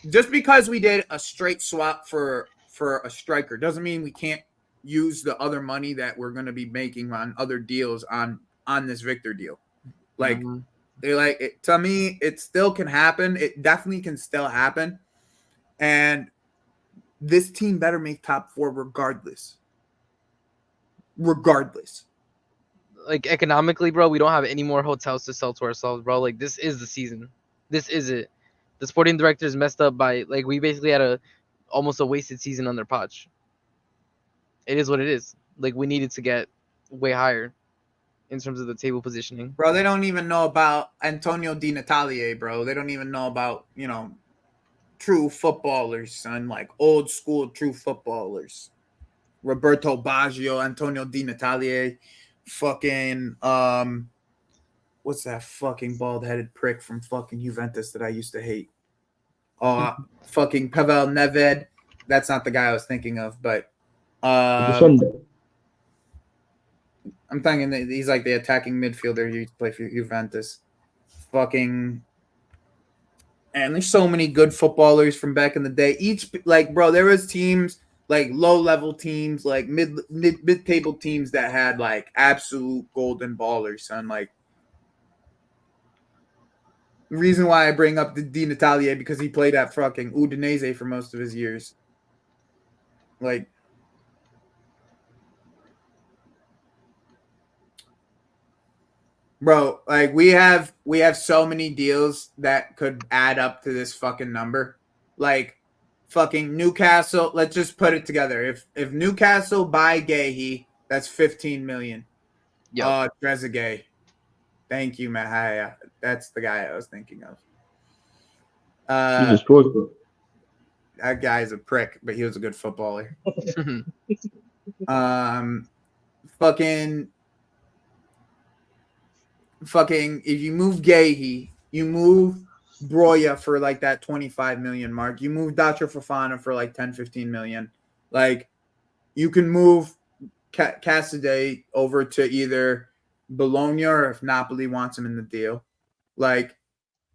just because we did a straight swap for a striker doesn't mean we can't use the other money that we're going to be making on other deals on this Victor deal. Like to me, it still can happen. It definitely can still happen. And this team better make top 4 regardless. Regardless. Like economically, bro, we don't have any more hotels to sell to ourselves, bro. Like this is the season. This is it. The sporting directors messed up by like we basically had almost a wasted season under Poch. It is what it is. Like we needed to get way higher in terms of the table positioning. Bro, they don't even know about Antonio Di Natale, bro. They don't even know about, true footballers, son. Like old school true footballers. Roberto Baggio, Antonio Di Natale, fucking what's that fucking bald headed prick from fucking Juventus that I used to hate? Fucking Pavel Nedved. That's not the guy I was thinking of, but I'm thinking that he's like the attacking midfielder. He used to play for Juventus. Fucking, and there's so many good footballers from back in the day. Each like, bro, there was teams like low level teams, like mid table teams that had like absolute golden ballers, son. Like the reason why I bring up the Di Natale because he played at fucking Udinese for most of his years. Like, bro, like we have so many deals that could add up to this fucking number. Like fucking Newcastle, let's just put it together. If Newcastle buy Gahey, that's 15 million. Yeah. Trezeguet. Thank you, Mahaya. That's the guy I was thinking of. Jesus Christ, bro. That guy's a prick, but he was a good footballer. Fucking if you move Gahey, you move Broya for like that 25 million mark. You move Dacho Fofana for like 10, 15 million. Like you can move Cassidy over to either Bologna or if Napoli wants him in the deal. Like,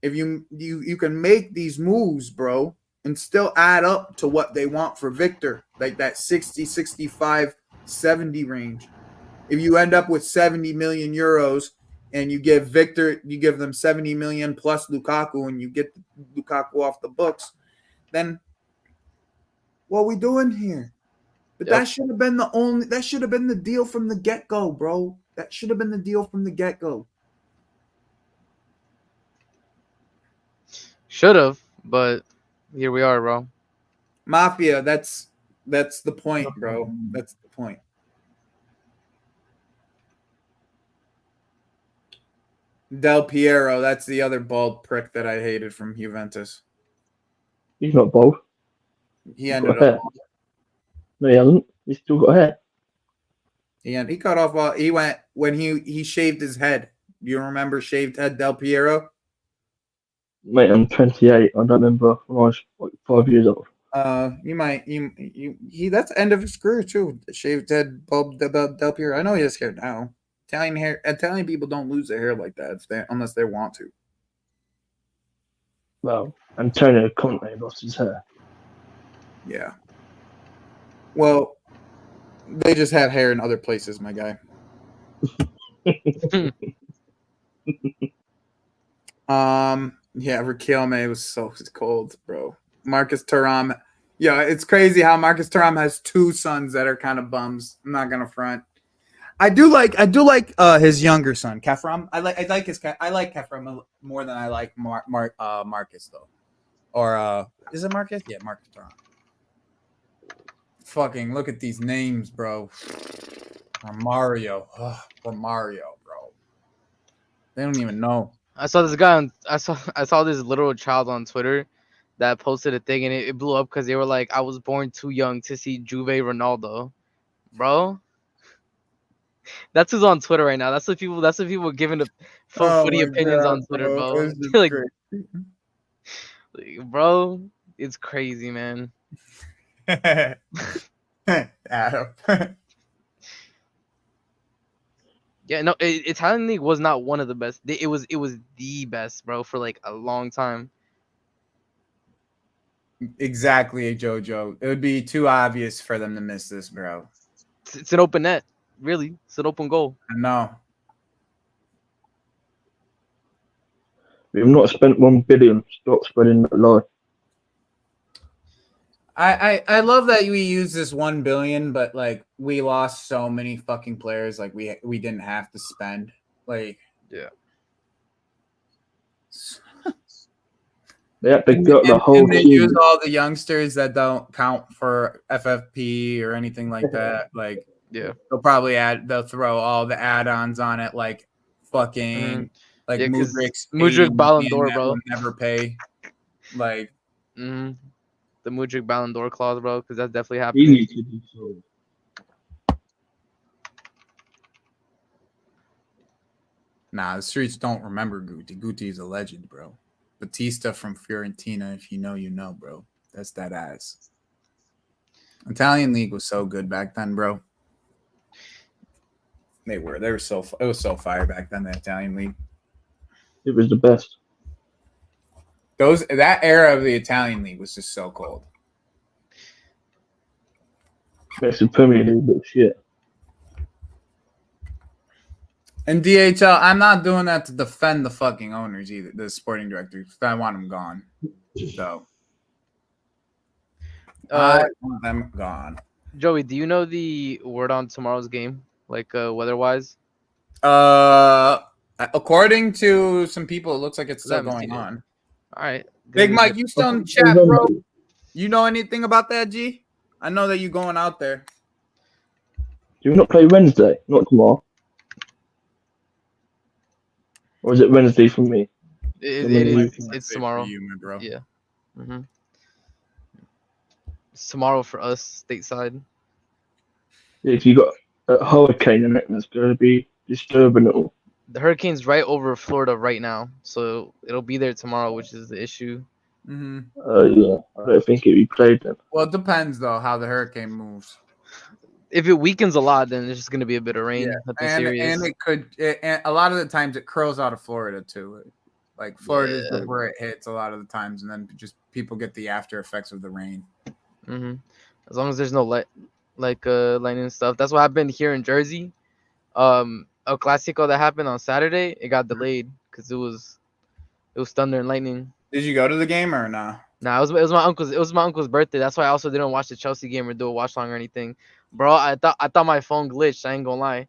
if you can make these moves, bro, and still add up to what they want for Victor, like that 60, 65, 70 range. If you end up with 70 million euros and you give them 70 million plus Lukaku and you get Lukaku off the books, then what are we doing here? But Yep. that should have been the deal from the get-go, bro. That should have been the deal from the get-go. Should have, but here we are, bro. Mafia, that's the point, bro. That's the point. Del Piero, that's the other bald prick that I hated from Juventus. He's not bald. He He's ended got hair. up. No, he hasn't. He's still got hair. He cut off all. He went when he shaved his head. Do you remember shaved head Del Piero? Mate, I'm 28. I don't remember when I was like 5 years old. You might that's the end of his career too. Shaved head, bald Del Piero. I know he has hair now. Italian people don't lose their hair like that unless they want to. Well, Antonio Conte lost his hair. Yeah. Well, they just had hair in other places, my guy. Yeah, Riquelme was so cold, bro. Marcus Thuram. Yeah, it's crazy how Marcus Thuram has two sons that are kind of bums. I'm not gonna front. I do like his younger son, Kefram. I like Kefram more than I like Marcus though. Or is it Marcus? Yeah, Marcus Thuram. Fucking look at these names, bro. Romario, bro. They don't even know. I saw this guy I saw this literal child on Twitter that posted a thing and it blew up because they were like, I was born too young to see Juve Ronaldo. Bro. That's who's on Twitter right now. That's what people giving the footy opinions on Twitter, bro. Like, bro, it's crazy, man. Adam. Yeah, no, Italian league was not one of the best. It was the best, bro, for like a long time. Exactly, Jojo. It would be too obvious for them to miss this, bro. It's an open net, really. It's an open goal. I know. We've not spent 1 billion. Stop spreading that lie. I love that we use this 1 billion, but like we lost so many fucking players. Like we didn't have to spend. Like yeah. They had to get the whole they team. use all the youngsters that don't count for FFP or anything like that. Like yeah, they'll throw all the add-ons on it, like fucking like Mudryk Ballon d'Or, bro. Will never pay. Like the Mudryk Ballon d'Or clause, bro, because that's definitely He happening. needs to be sold. Nah, the streets don't remember Guti. Guti is a legend, bro. Batista from Fiorentina, if you know, you know, bro. That's that ass. Italian league was so good back then, bro. They were it was so fire back then, the Italian league. It was the best. That era of the Italian league was just so cold. Makes the Premier League look shit. And DHL, I'm not doing that to defend the fucking owners either, the sporting directors. I want them gone. So I want them gone. Joey, do you know the word on tomorrow's game, like weather-wise? According to some people, it looks like it's still going on. All right. Big Mike, you still in the chat, bro? You know anything about that, G? I know that you going out there. Do we not play Wednesday? Not tomorrow. Or is it Wednesday for me? It's tomorrow. For you, my bro. Yeah. It's tomorrow for us, stateside. If you got a hurricane in it, it's going to be disturbing it all. The hurricane's right over Florida right now, so it'll be there tomorrow, which is the issue. Yeah, I don't think it'll be played then. Well, it depends though how the hurricane moves. if it weakens a lot, then it's just gonna be a bit of rain. Yeah, Nothing and serious. it could. And a lot of the times it curls out of Florida too. Like Florida is Yeah. where it hits a lot of the times, and then just people get the after effects of the rain. Hmm. As long as there's no lightning and stuff. That's what happened here in Jersey. El Clasico that happened on Saturday, it got delayed because it was thunder and lightning. Did you go to the game or no? Nah, it was my uncle's birthday. That's why I also didn't watch the Chelsea game or do a watch long or anything. Bro, I thought my phone glitched. I ain't gonna lie.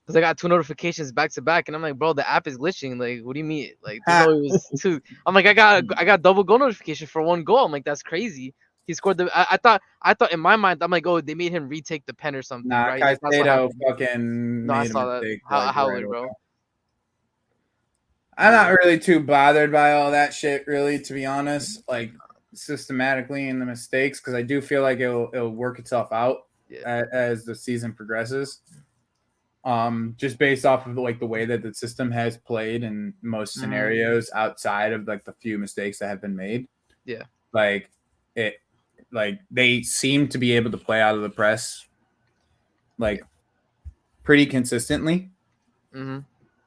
Cause I got 2 notifications back to back, and I'm like, bro, the app is glitching. Like, what do you mean? Like, there's no, it was 2. I'm like, I got double goal notification for 1 goal. I'm like, that's crazy. He scored the. I thought in my mind, I'm like, oh, they made him retake the pen or something, Nah, right? Like, that's what Caicedo happened. fucking No, I made a saw that. mistake. How right would, away. bro? I'm not really too bothered by all that shit, really, to be honest. Like systematically in the mistakes, because I do feel like it'll work itself out Yeah. as the season progresses. Just based off of like the way that the system has played in most scenarios outside of like the few mistakes that have been made. Yeah. Like they seem to be able to play out of the press like pretty consistently. Mm-hmm.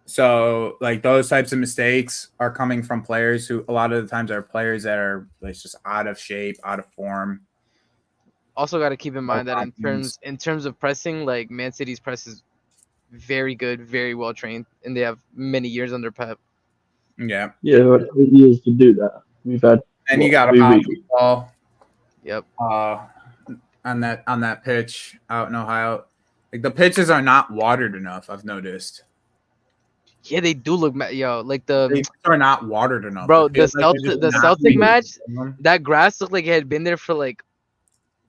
So like those types of mistakes are coming from players who a lot of the times are players that are like just out of shape, out of form. Also, got to keep in mind that confidence. in terms of pressing, like Man City's press is very good, very well trained, and they have many years under Pep. Yeah. Yeah, we've had 8 years to do that. We've had And you got a 3 bouncy weeks. ball Yep. on that pitch out in Ohio. Like the pitches are not watered enough, I've noticed. Yeah, they do look like They the are not watered enough. bro. It feels The like they're Celtic just the not Celtic match, using them. that grass looked like it had been there for like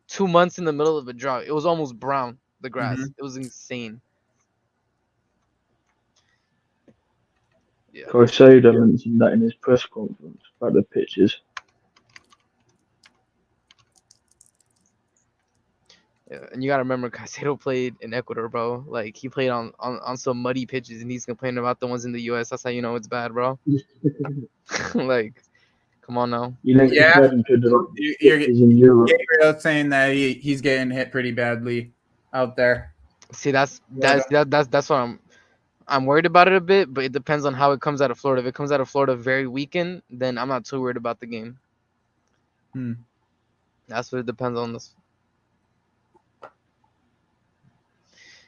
2 months in the middle of a drought. It was almost brown. The grass. Mhm. It was insane. Yeah. Caicedo mentioned that in his press conference about the pitches. Yeah, and you gotta remember, Caicedo played in Ecuador, bro. Like he played on some muddy pitches, and he's complaining about the ones in the U.S. That's how you know it's bad, bro. Like, come on now. You don't Yeah. compare them to the You're pitches in Europe. Gabriel saying that he's getting hit pretty badly out there. See, that's what I'm worried about it a bit, but it depends on how it comes out of Florida. If it comes out of Florida very weakened, then I'm not too worried about the game. That's what it depends on. This.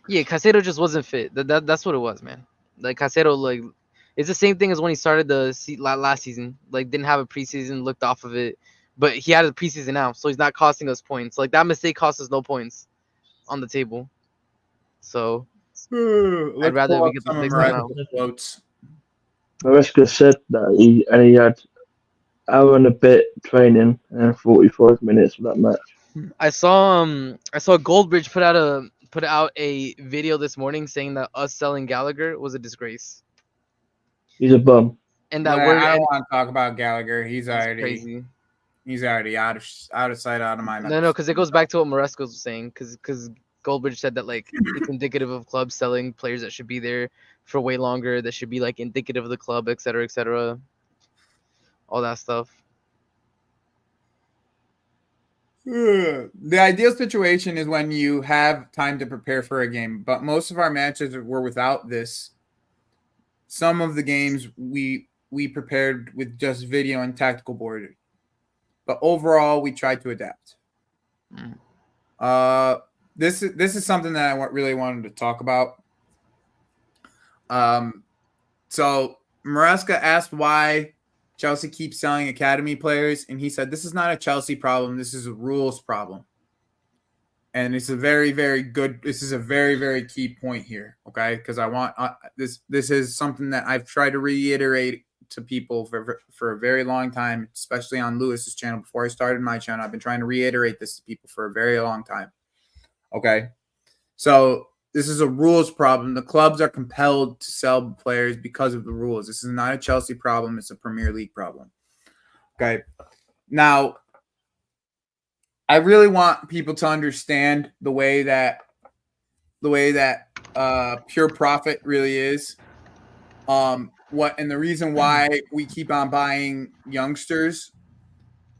Yeah, Caicedo just wasn't fit. That's what it was, man. Like Caicedo, like it's the same thing as when he started last season. Like didn't have a preseason, looked off of it, but he had a preseason now, so he's not costing us points. Like that mistake cost us no points on the table. So I'd rather we get the fix that now. quotes. Maresca said that he had hour and a bit training and 45 minutes for that match. I saw Goldbridge put out a video this morning saying that us selling Gallagher was a disgrace. He's a bum. And that I don't want to talk about Gallagher. He's already crazy. He's already out of sight, out of mind. No, because it goes back to what Maresca was saying. Because Goldbridge said that like it's indicative of clubs selling players that should be there for way longer. That should be like indicative of the club, etc., all that stuff. The ideal situation is when you have time to prepare for a game, but most of our matches were without this. Some of the games we prepared with just video and tactical board, but overall we tried to adapt. This is something that I really wanted to talk about. So Maresca asked why Chelsea keeps selling academy players, and he said this is not a Chelsea problem. This is a rules problem. And it's a very, very good. This is a very, very key point here, okay? Because I want this. This is something that I've tried to reiterate to people for a very long time, especially on Lewis's channel. Before I started my channel, I've been trying to reiterate this to people for a very long time. Okay, so this is a rules problem. The clubs are compelled to sell players because of the rules. This is not a Chelsea problem. It's a Premier League problem. Okay, now I really want people to understand the way that pure profit really is. What and the reason why we keep on buying youngsters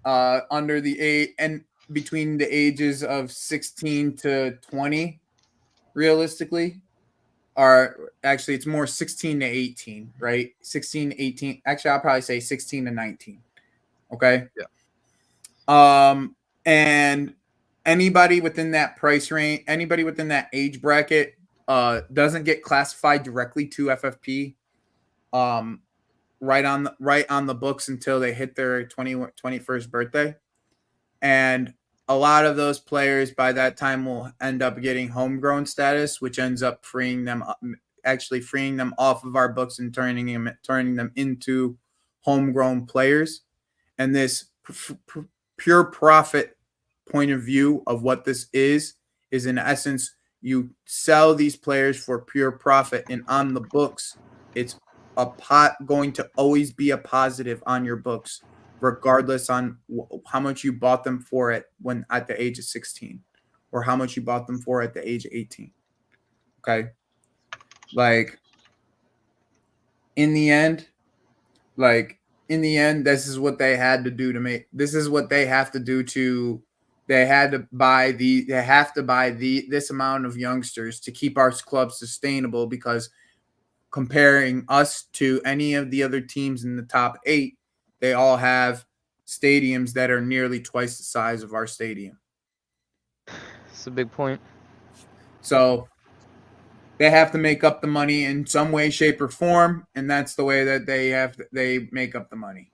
under the age and between the ages of 16 to 20 realistically are actually it's more 16 to 18, right? 16 to 18. Actually, I'll probably say 16 to 19. Okay. And anybody within that price range, anybody within that age bracket, doesn't get classified directly to FFP, right on the books until they hit their 21st birthday, and a lot of those players by that time will end up getting homegrown status, which ends up freeing them off of our books and turning them into homegrown players. And this pure profit point of view of what this is in essence, you sell these players for pure profit, and on the books, it's going to always be a positive on your books, regardless on how much you bought them for it when at the age of 16, or how much you bought them for at the age of 18. Okay, like in the end, this is what they had to do to make. This is what they have to do to. They have to buy this amount of youngsters to keep our club sustainable, because comparing us to any of the other teams in the top 8, they all have stadiums that are nearly twice the size of our stadium. It's a big point. So they have to make up the money in some way, shape, or form, and that's the way that they make up the money.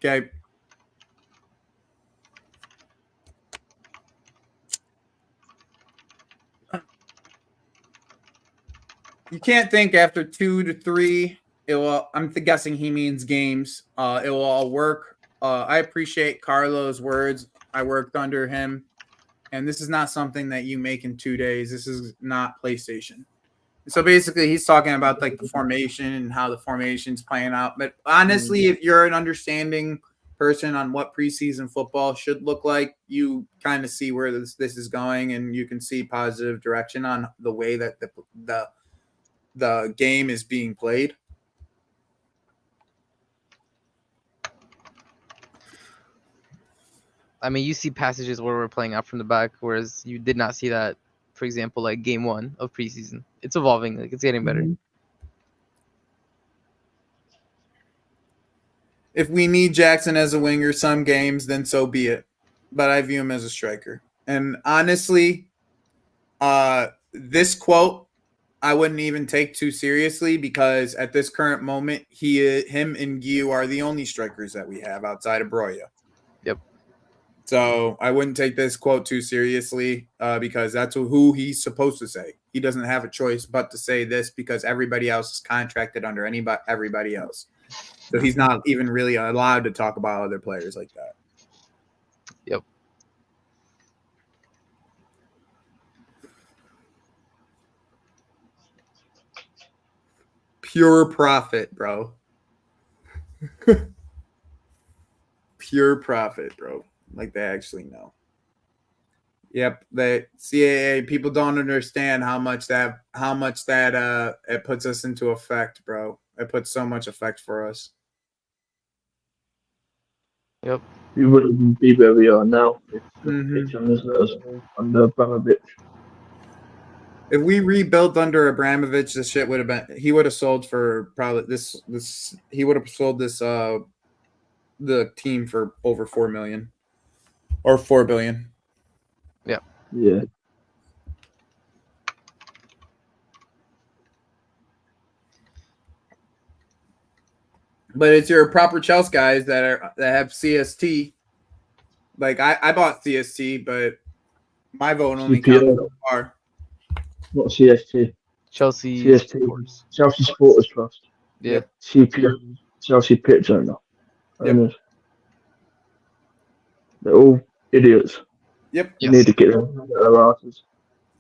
Okay. You can't think after 2 to 3. I'm guessing he means games. It will all work. I appreciate Carlo's words. I worked under him, and this is not something that you make in 2 days. This is not PlayStation. So basically, he's talking about like the formation and how the formation's playing out. But honestly, if you're an understanding person on what preseason football should look like, you kind of see where this is going, and you can see positive direction on the way that the game is being played. I mean, you see passages where we're playing out from the back, whereas you did not see that, for example, like game 1 of preseason. It's evolving, like it's getting better. If we need Jackson as a winger some games, then so be it. But I view him as a striker. And honestly, this quote I wouldn't even take too seriously, because at this current moment, him and Guiu are the only strikers that we have outside of Broya. Yep. So I wouldn't take this quote too seriously, because that's who he's supposed to say. He doesn't have a choice but to say this, because everybody else is contracted under everybody else. So he's not even really allowed to talk about other players like that. Yep. Pure profit, bro. Pure profit, bro. Like they actually know. Yep, the CAA people don't understand how much that it puts us into effect, bro. It puts so much effect for us. Yep. We wouldn't be where we are now if under Abramovich. If we rebuilt under Abramovich, this shit would have been. He would have sold for probably this. He would have sold this the team for over $4 million or $4 billion. Yeah. Yeah. But it's your proper Chelsea guys that have CST. Like I bought CST, but my vote only counts so far. Not CST. Chelsea. CST. Sports. Chelsea Supporters Trust. Yeah. Yep. CPO. Chelsea Pitch Owner. Yep. They're all idiots. Yep. We need to get their asses.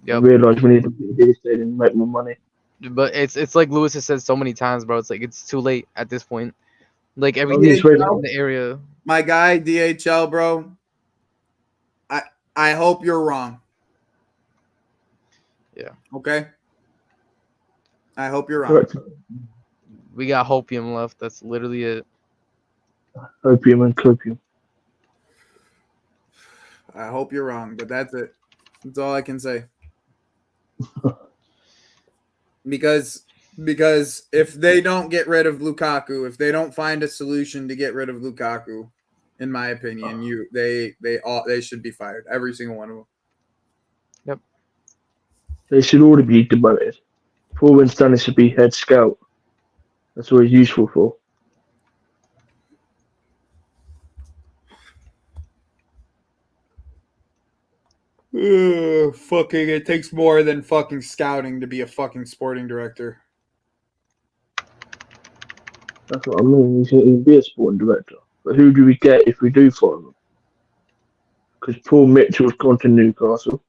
Yep. Realize we need to be devastated and make more money. But it's like Lewis has said so many times, bro. It's like it's too late at this point. Like everything in the area. My guy, DHL, bro. I hope you're wrong. Yeah. Okay. I hope you're wrong. Correct. We got hopium left. That's literally it. Opium and copium. I hope you're wrong, but that's it. That's all I can say. because if they don't get rid of Lukaku, if they don't find a solution to get rid of Lukaku, in my opinion, they should be fired. Every single one of them. Yep. They should already be demoted. Paul Winstanley should be head scout. That's what he's useful for. Fucking, it takes more than fucking scouting to be a fucking sporting director. That's what I mean. He'd be a sporting director. But who do we get if we do fire him? Because Paul Mitchell's gone to Newcastle.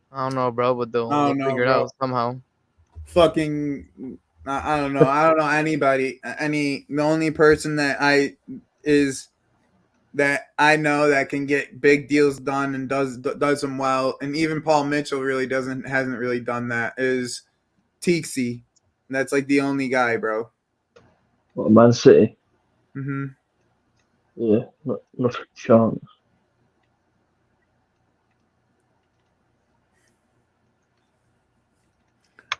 I don't know, bro, but they'll figure it out somehow. Fucking, I don't know. I don't know anybody. The only person that I know that can get big deals done and does them well, and even Paul Mitchell really hasn't really done that, is Teaksy. That's like the only guy, bro. What, Man City? Mm-hmm. Yeah, not a chance.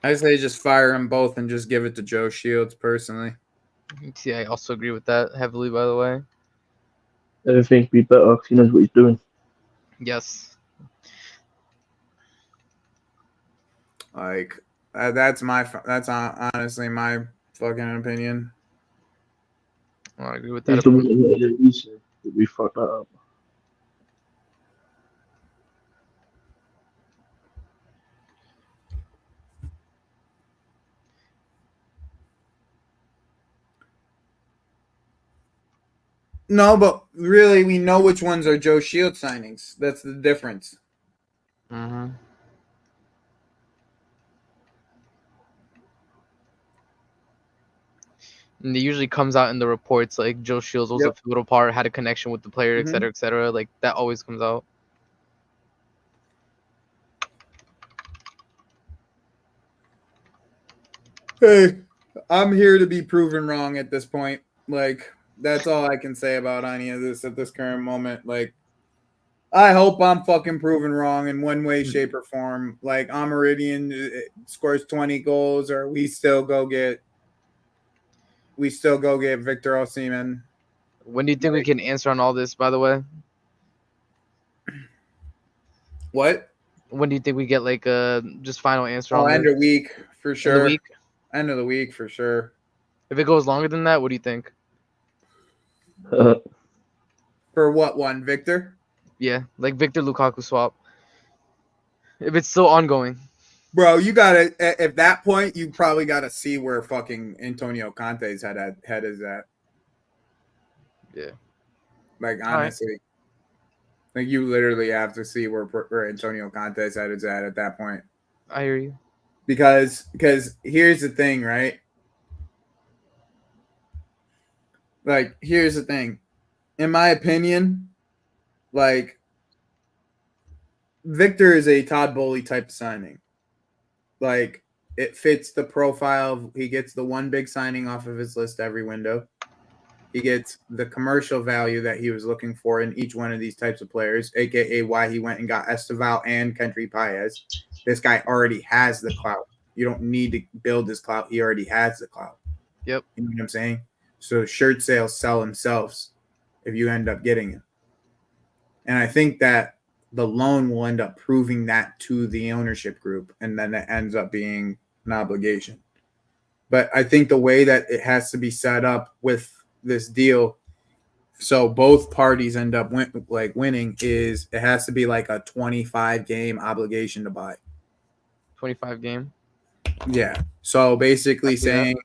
I say just fire them both and just give it to Joe Shields personally. See, I also agree with that heavily, by the way. Everything would be better because he knows what he's doing. Yes. Like that's honestly my fucking opinion. I agree with that. He's the one that we fucked that up. No, but really, we know which ones are Joe Shields signings. That's the difference. Mm-hmm. And it usually comes out in the reports, like Joe Shields was a pivotal part, had a connection with the player, et cetera, et cetera. Like that always comes out. Hey, I'm here to be proven wrong at this point. Like, that's all I can say about any of this at this current moment. Like, I hope I'm fucking proven wrong in one way, shape, or form. Like, Meridian scores 20 goals, or we still go get Victor Osimhen. When do you think we can answer on all this, by the way? What? When do you think we get like a just final answer on end this? of week for sure. End of week? End of the week for sure. If it goes longer than that, what do you think? For what one, Victor? Yeah, like Victor Lukaku swap. If it's still ongoing. Bro, you gotta at that point you probably gotta see where fucking Antonio Conte's head is at. Yeah. Like honestly. Like you literally have to see where Antonio Conte's head is at that point. I hear you. Because here's the thing, right? Like, here's the thing. In my opinion, like Victor is a Todd Bowley type signing. Like, it fits the profile. He gets the one big signing off of his list every window. He gets the commercial value that he was looking for in each one of these types of players, aka why he went and got Esteval and Kendry Paez. This guy already has the clout. You don't need to build this clout. He already has the clout. Yep. You know what I'm saying? So shirt sales sell themselves if you end up getting him. And I think that the loan will end up proving that to the ownership group, and then it ends up being an obligation. But I think the way that it has to be set up with this deal, so both parties end up winning, is it has to be like a 25 game obligation to buy. 25 game. Yeah. So basically saying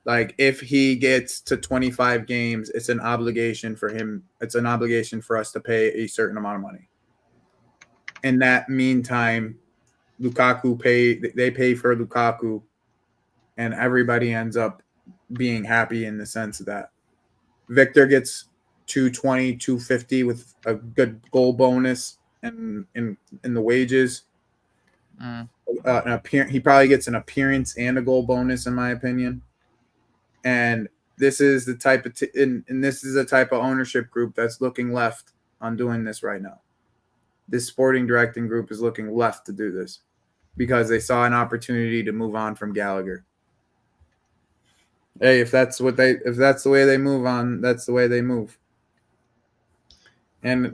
like if he gets to 25 games, it's an obligation for him. It's an obligation for us to pay a certain amount of money. In that meantime, they pay for Lukaku, and everybody ends up being happy in the sense that Victor gets 220, 250 with a good goal bonus and in the wages. He probably gets an appearance and a goal bonus, in my opinion. And this is the type of and this is the type of ownership group that's looking left on doing this right now. This sporting directing group is looking left to do this because they saw an opportunity to move on from Gallagher. Hey, if that's the way they move on, that's the way they move. And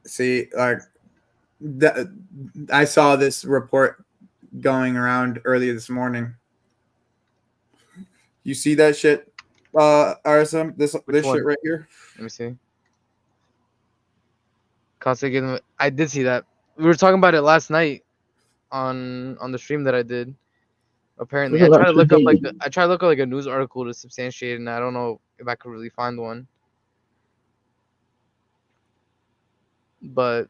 see, I saw this report going around earlier this morning. You see that shit, RSM? This one? shit right here. Let me see. I did see that. We were talking about it last night on the stream that I did. Apparently, I tried to look up like a news article to substantiate it, and I don't know if I could really find one. But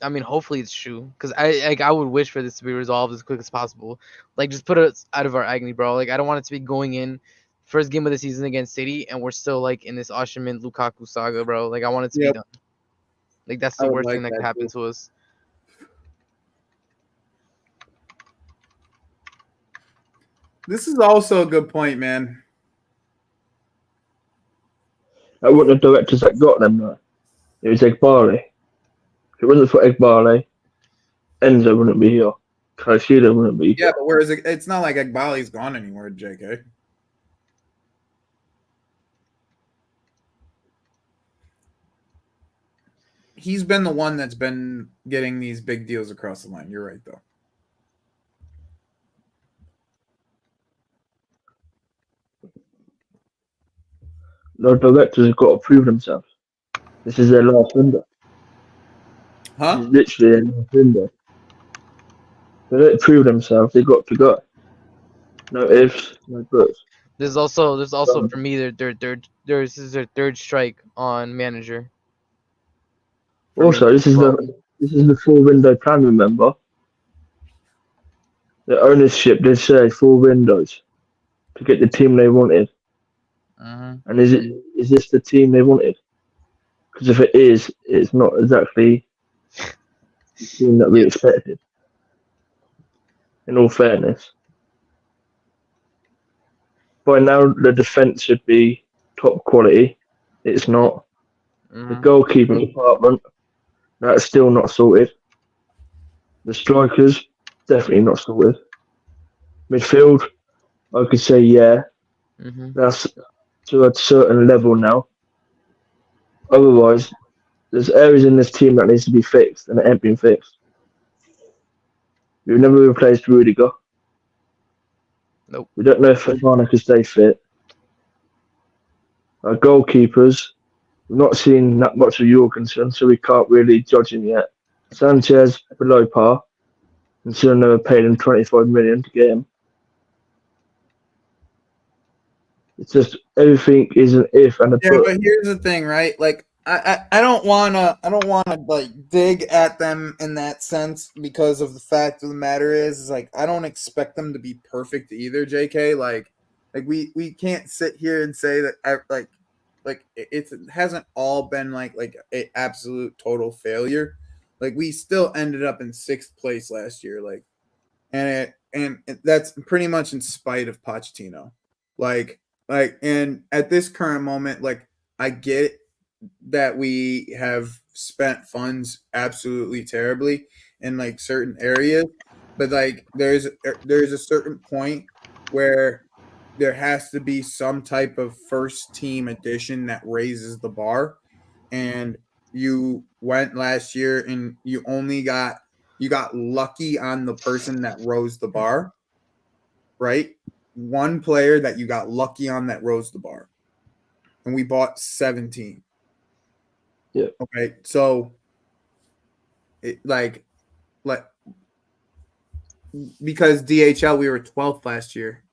I mean, hopefully it's true, because I would wish for this to be resolved as quick as possible. Like, just put us out of our agony, bro. Like, I don't want it to be going in first game of the season against City, and we're still like in this Osimhen Lukaku saga, bro. Like, I want it to be done. Like, that's the worst thing that could happen to us. This is also a good point, man. That wasn't the directors that got them, though. It was Egbali. If it wasn't for Egbali, Enzo wouldn't be here. Kaishida wouldn't be here. Yeah, but whereas it's not like Egbali's gone anywhere, JK. He's been the one that's been getting these big deals across the line. You're right, though. The directors have got to prove themselves. This is their last window. Huh? This is literally their last window. If they don't prove themselves, they've got to go. No ifs, no buts. There's also for me this is their third strike on manager. Also, this is the full window plan. Remember, the ownership did say 4 windows to get the team they wanted. And is this the team they wanted? Because if it is, it's not exactly the team that we expected. In all fairness, by now the defense should be top quality. It's not. The goalkeeping department, that's still not sorted. The strikers, definitely not sorted. Midfield, I could say that's to a certain level now. Otherwise, there's areas in this team that needs to be fixed, and it ain't been fixed. We've never replaced Rudiger. Nope. We don't know if Fofana can stay fit. Our goalkeepers, we've not seen that much of Jorgensen, so we can't really judge him yet. Sanchez, below par, and still never paid him 25 million to get him. It's just everything is an if and a but. Yeah, but here's the thing, right? Like, I don't wanna like dig at them in that sense, because of the fact of the matter is like I don't expect them to be perfect either, JK. Like we can't sit here and say that like it hasn't all been like a absolute total failure. Like, we still ended up in 6th place last year, like, and that's pretty much in spite of Pochettino. And at this current moment, like, I get that we have spent funds absolutely terribly in like certain areas, but like there's a certain point where there has to be some type of first team addition that raises the bar. And you went last year and you got lucky on the person that rose the bar, right? One player that you got lucky on that rose the bar, and we bought 17. Yeah. Okay. So, because DHL we were 12th last year.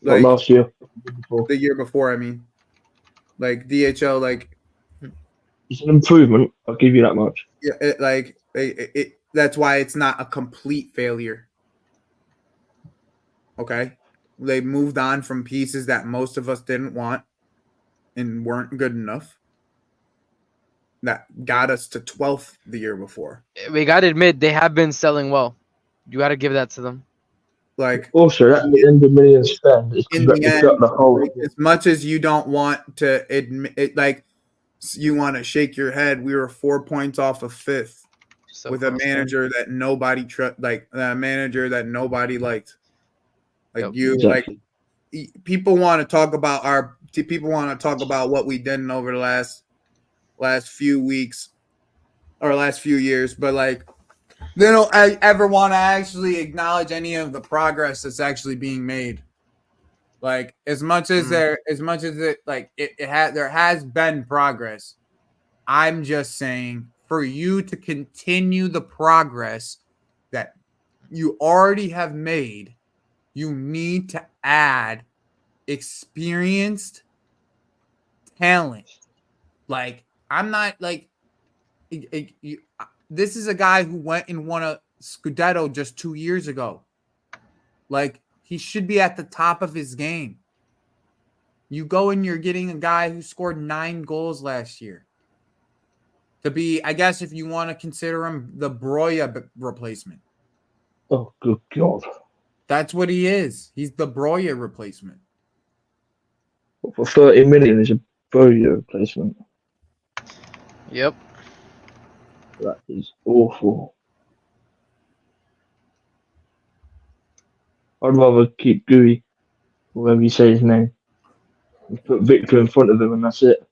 Not last year. The year before, I mean. Like DHL, like it's an improvement. I'll give you that much. Yeah, that's why it's not a complete failure. Okay, they moved on from pieces that most of us didn't want and weren't good enough. That got us to 12th the year before. We gotta admit they have been selling well. You gotta give that to them. Like Also, that $100 million spend is in to the gut end, the whole. like, as much as you don't want to admit it, like you want to shake your head, we were 4 points off of fifth So with a close. manager that nobody like a manager that nobody liked. Like Yep. you, Exactly. people want to talk about what we did over the last few weeks or last few years, but like they don't ever want to actually acknowledge any of the progress that's actually being made. Like as much as there has been progress. I'm just saying for you to continue the progress that you already have made, you need to add experienced talent. Like I'm not like this is a guy who went and won a Scudetto just 2 years ago. Like he should be at the top of his game. You go and you're getting a guy who scored 9 goals last year. To be, I guess, if you want to consider him the Broya replacement. Oh, good God. That's what he is. He's the Broya replacement. For 30 million is a Boyo replacement. Yep. That is awful. I'd rather keep Gooey, whatever you say his name, and put Victor in front of him, and that's it.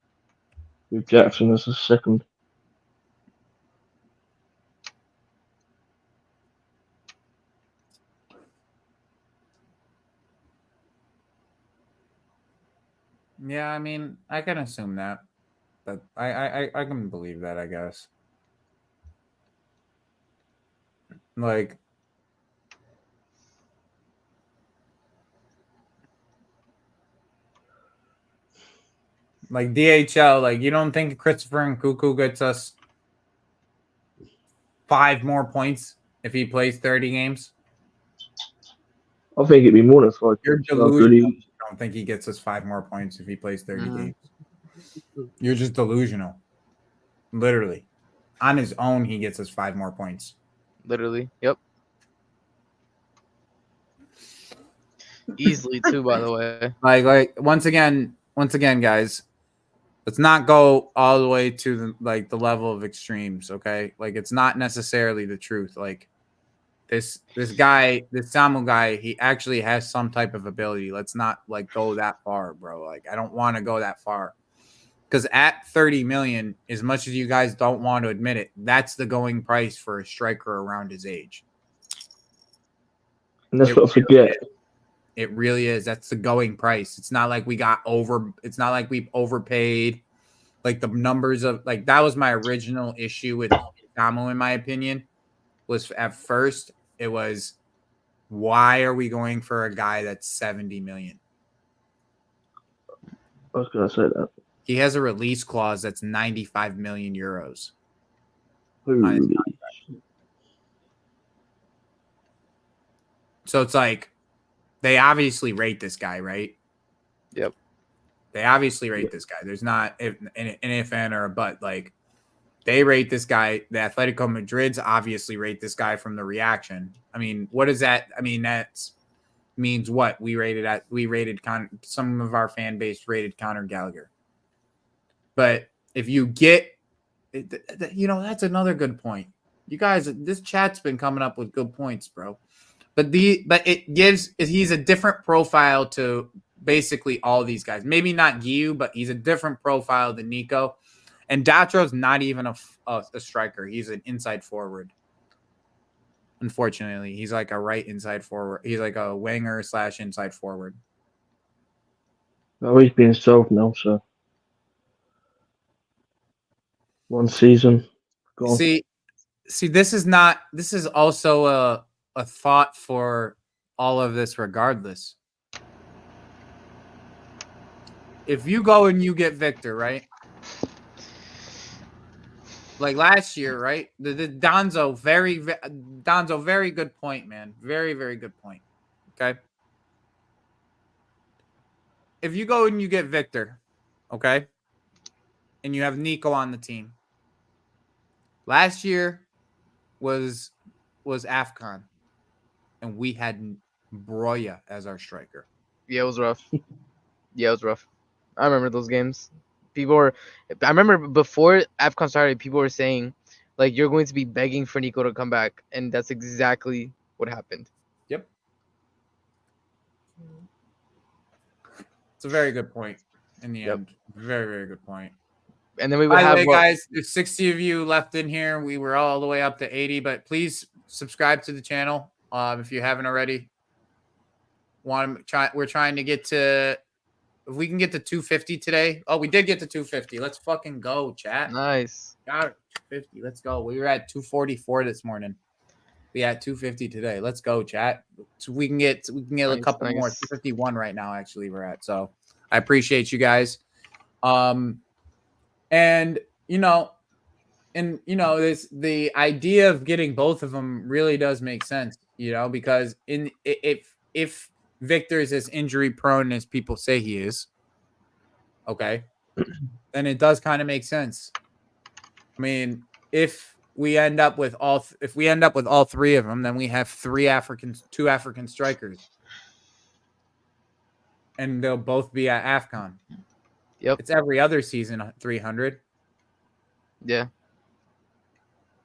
With Jackson as a second. Yeah, I mean, I can assume that, but I can believe that, I guess. Like, DHL, like you don't think Christopher Nkunku gets us 5 more points if he plays 30 games? I think it'd be more than 5 You're points. How good delusional. he You don't think he gets us 5 more points if he plays 30 Mhm. games. You're just delusional. Literally. On his own, he gets us 5 more points. Literally. Yep. Easily too, by the way. Like once again, guys, let's not go all the way to the level of extremes, okay? Like it's not necessarily the truth. Like this guy, this Samu guy, he actually has some type of ability. Let's not like go that far, bro. Like I don't want to go that far. Because at 30 million, as much as you guys don't want to admit it, that's the going price for a striker around his age. And let's It not forget, It really is. That's the going price. It's not like it's not like we've overpaid. Like the numbers of like that was my original issue with Samu, in my opinion, was at first it was why are we going for a guy that's 70 million? I was going to say that. He has a release clause that's 95 million euros. Holy. So it's like they obviously rate this guy, right? Yep. They obviously rate this guy. There's not an if and or a but. Like they rate this guy. The Atletico Madrid's obviously rate this guy from the reaction. I mean, what is that? I mean, that's means what we rated some of our fan base rated Conor Gallagher. But if you get, that's another good point. You guys, this chat's been coming up with good points, bro. But he's a different profile to basically all these guys. Maybe not Giu, but he's a different profile than Nico. And Datro's not even a striker. He's an inside forward. Unfortunately, he's like a right inside forward. He's like a winger / inside forward. Oh, he's being sold now, so. One season. Gone. See, this is also a thought for all of this regardless. If you go and you get Victor, right? Like last year, right? The Donzo, very good point, man. Very, very good point. Okay. If you go and you get Victor, okay, and you have Nico on the team. Last year was AFCON, and we had Broya as our striker. Yeah, it was rough. Yeah, it was rough. I remember those games. I remember before AFCON started, people were saying, like, you're going to be begging for Nico to come back, and that's exactly what happened. Yep. It's a very good point in the Yep. end. Very, very good point. And then we would By the have way, guys, there's 60 of you left in here. We were all the way up to 80, but please subscribe to the channel if you haven't already. We're trying to get to, if we can get to 250 today. Oh, we did get to 250. Let's fucking go, chat. Nice. Got it. 250. Let's go. We were at 244 this morning. We at 250 today. Let's go, chat. So we can get a couple more. 251 right now, actually, we're at. So I appreciate you guys. And this the idea of getting both of them really does make sense, because if Victor is as injury prone as people say he is, okay, then it does kind of make sense. I mean, if we end up with all three of them, then we have two African strikers, and they'll both be at AFCON. Yep. It's every other season 300. Yeah.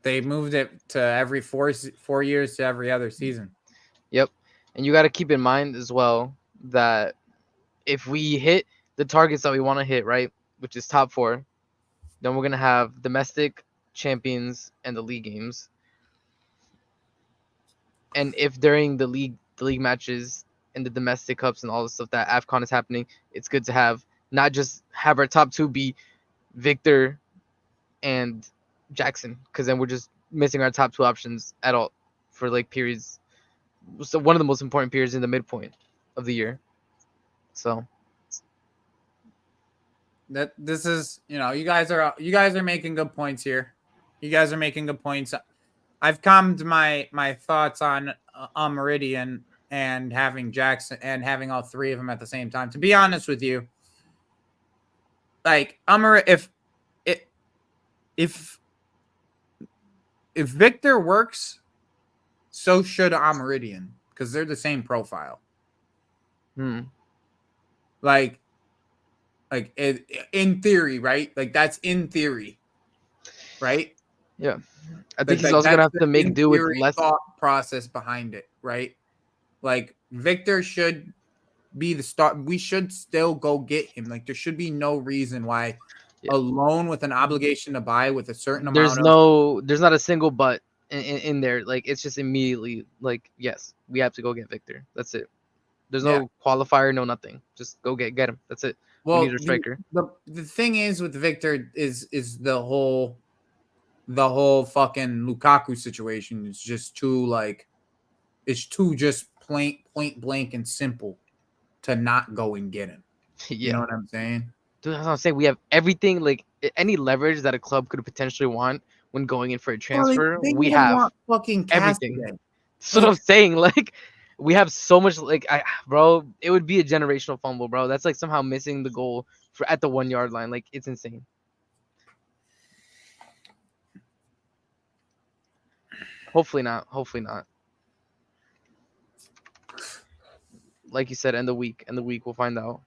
They moved it to every 4 years to every other season. Yep. And you got to keep in mind as well that if we hit the targets that we want to hit, right, which is top 4, then we're going to have domestic, champions, and the league games. And if during the league matches and the domestic cups and all the stuff that AFCON is happening, it's good to have not just have our top 2 be Victor and Jackson, because then we're just missing our top 2 options at all for like periods. So one of the most important periods in the midpoint of the year. So that this is, you guys are making good points here. You guys are making good points. I've calmed my thoughts on Meridian and having Jackson and having all three of them at the same time. To be honest with you, like if Victor works, so should Meridian, because they're the same profile. Like in theory, right? Like that's in theory, right? Yeah, I think he's also gonna have to make do with less thought process behind it, right? Like Victor should be the start. We should still go get him. Like there should be no reason why a loan with an obligation to buy with a certain there's amount. There's not a single but in there. Like it's just immediately like, yes, we have to go get Victor. That's it. There's no qualifier, no nothing. Just go get him. That's it. Well, we need a striker. The thing is with Victor is the whole fucking Lukaku situation is just too just point blank and simple to not go and get him. You know what I'm saying? Dude, that's what I'm saying. We have everything, like any leverage that a club could potentially want when going in for a transfer. We have fucking everything. That's what I'm saying. Like we have so much. Like bro, it would be a generational fumble, bro. That's like somehow missing the goal at the 1 yard line. Like it's insane. Hopefully not. Like you said, end the week we'll find out.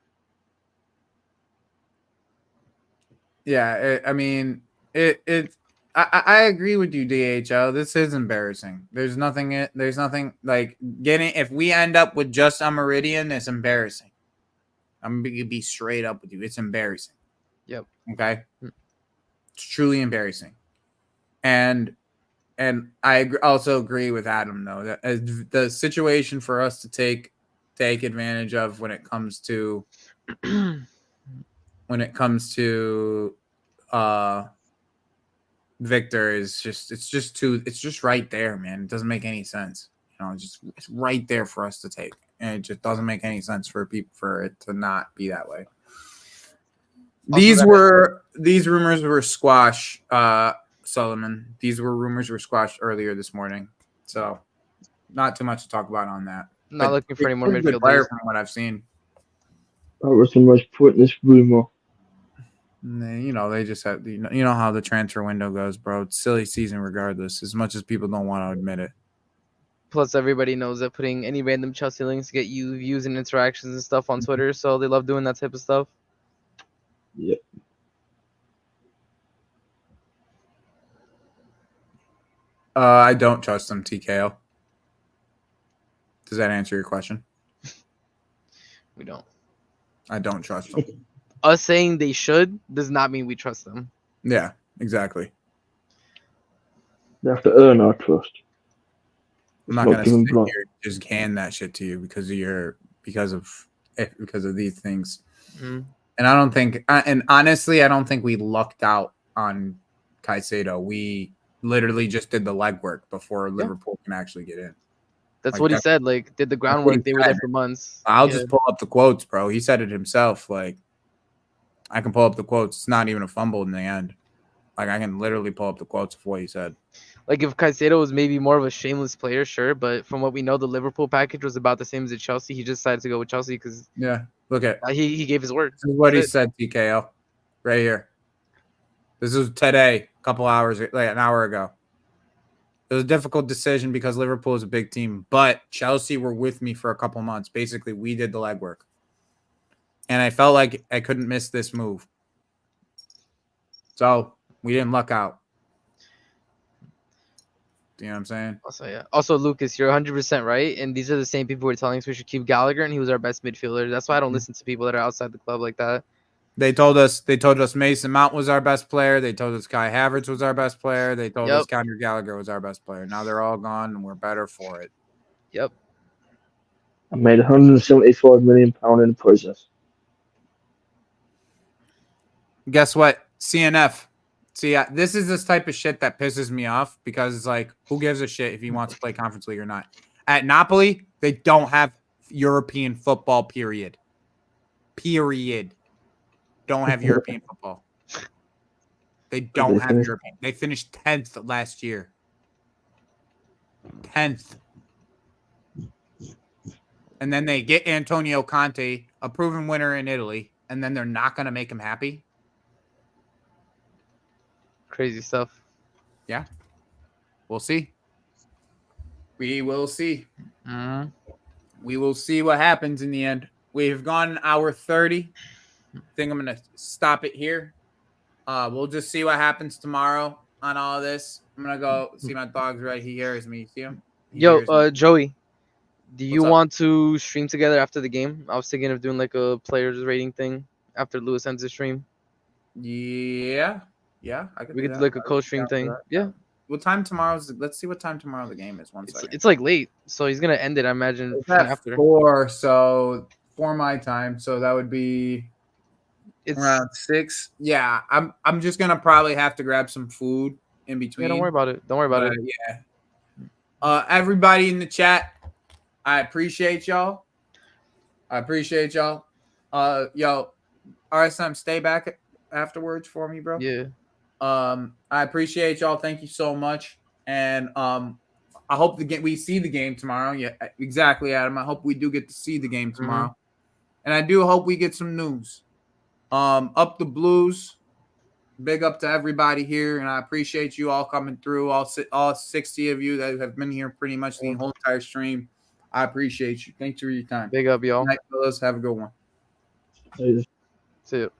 Yeah, I agree with you, DHL. This is embarrassing. There's nothing like getting. If we end up with just a Meridian, it's embarrassing. I'm gonna be straight up with you. It's embarrassing. Yep. Okay. It's truly embarrassing, and I also agree with Adam though that the situation for us to take advantage of when it comes to Victor is just right there, man. It doesn't make any sense. It's right there for us to take. And it just doesn't make any sense for it to not be that way. These rumors were squashed, Solomon. These rumors were squashed earlier this morning. So not too much to talk about on that. Not looking for any more midfield players from what I've seen. That was the most pointless rumor. They just have, how the transfer window goes, bro. It's silly season regardless, as much as people don't want to admit it. Plus, everybody knows that putting any random Chelsea links get you views and interactions and stuff on Twitter, so they love doing that type of stuff. Yep. I don't trust them, TKO. Does that answer your question? We don't. I don't trust them. Us saying they should does not mean we trust them. Yeah, exactly. They have to earn our trust. I'm It's not gonna sit giving blind. here and just hand that shit to you because of these things. Mm. And I don't think, and honestly, I don't think we lucked out on Caicedo. We literally just did the legwork before Liverpool can actually get in. That's Like, what he that's- said. Like, did the what he groundwork. They were there said. for months. I'll Yeah. just pull up the quotes, bro. He said it himself. Like, I can pull up the quotes. It's not even a fumble in the end. Like, I can literally pull up the quotes of what he said. Like, if Caicedo was maybe more of a shameless player, sure. But from what we know, the Liverpool package was about the same as at Chelsea. He just decided to go with Chelsea because Yeah, look at he gave his word. this is what he That's it. said, TKO, right here. This is today, a couple hours, like an hour ago. It was a difficult decision because Liverpool is a big team, but Chelsea were with me for a couple months. Basically, we did the legwork. And I felt like I couldn't miss this move. So we didn't luck out. You know what I'm saying? Also, yeah. Also, Lucas, you're 100% right. And these are the same people who are telling us we should keep Gallagher, and he was our best midfielder. That's why I don't listen to people that are outside the club like that. They told us Mason Mount was our best player. They told us Kai Havertz was our best player. They told us Conor Gallagher was our best player. Now they're all gone, and we're better for it. Yep. I made £175 million in the process. Guess what? CNF. See, this is this type of shit that pisses me off because it's like, who gives a shit if he wants to play Conference League or not? At Napoli, they don't have European football, period. Period. Don't have European football. They don't have European. They finished 10th last year. 10th. And then they get Antonio Conte, a proven winner in Italy, and then they're not going to make him happy. Crazy stuff. Yeah. We'll see. We will see. We will see what happens in the end. We have gone an hour 30. I think I'm going to stop it here. We'll just see what happens tomorrow on all this. I'm going to go see my dog's right. He hears me. See him? Joey, do you What's up? want to stream together after the game? I was thinking of doing like a players rating thing after Lewis ends the stream. Yeah. Yeah. We could do like a co-stream thing. Yeah. What time tomorrow's? Let's see what time tomorrow the game is. One second. It's like late, so he's gonna end it. I imagine It's at after. 4, so 4 my time. So that would be It's around 6. Yeah, I'm just gonna probably have to grab some food in between. Yeah, don't worry about it. Don't worry about it. Yeah. Everybody in the chat, I appreciate y'all. Yo, RSM, stay back afterwards for me, bro. Yeah. I appreciate y'all. Thank you so much. And I hope we see the game tomorrow. Yeah, exactly, Adam. I hope we do get to see the game tomorrow. And I do hope we get some news. Up the Blues. Big up to everybody here, and I appreciate you all coming through. All 60 of you that have been here pretty much the whole entire stream. I appreciate you. Thanks for your time. Big up, y'all. Good night, fellas. Have a good one. So See you.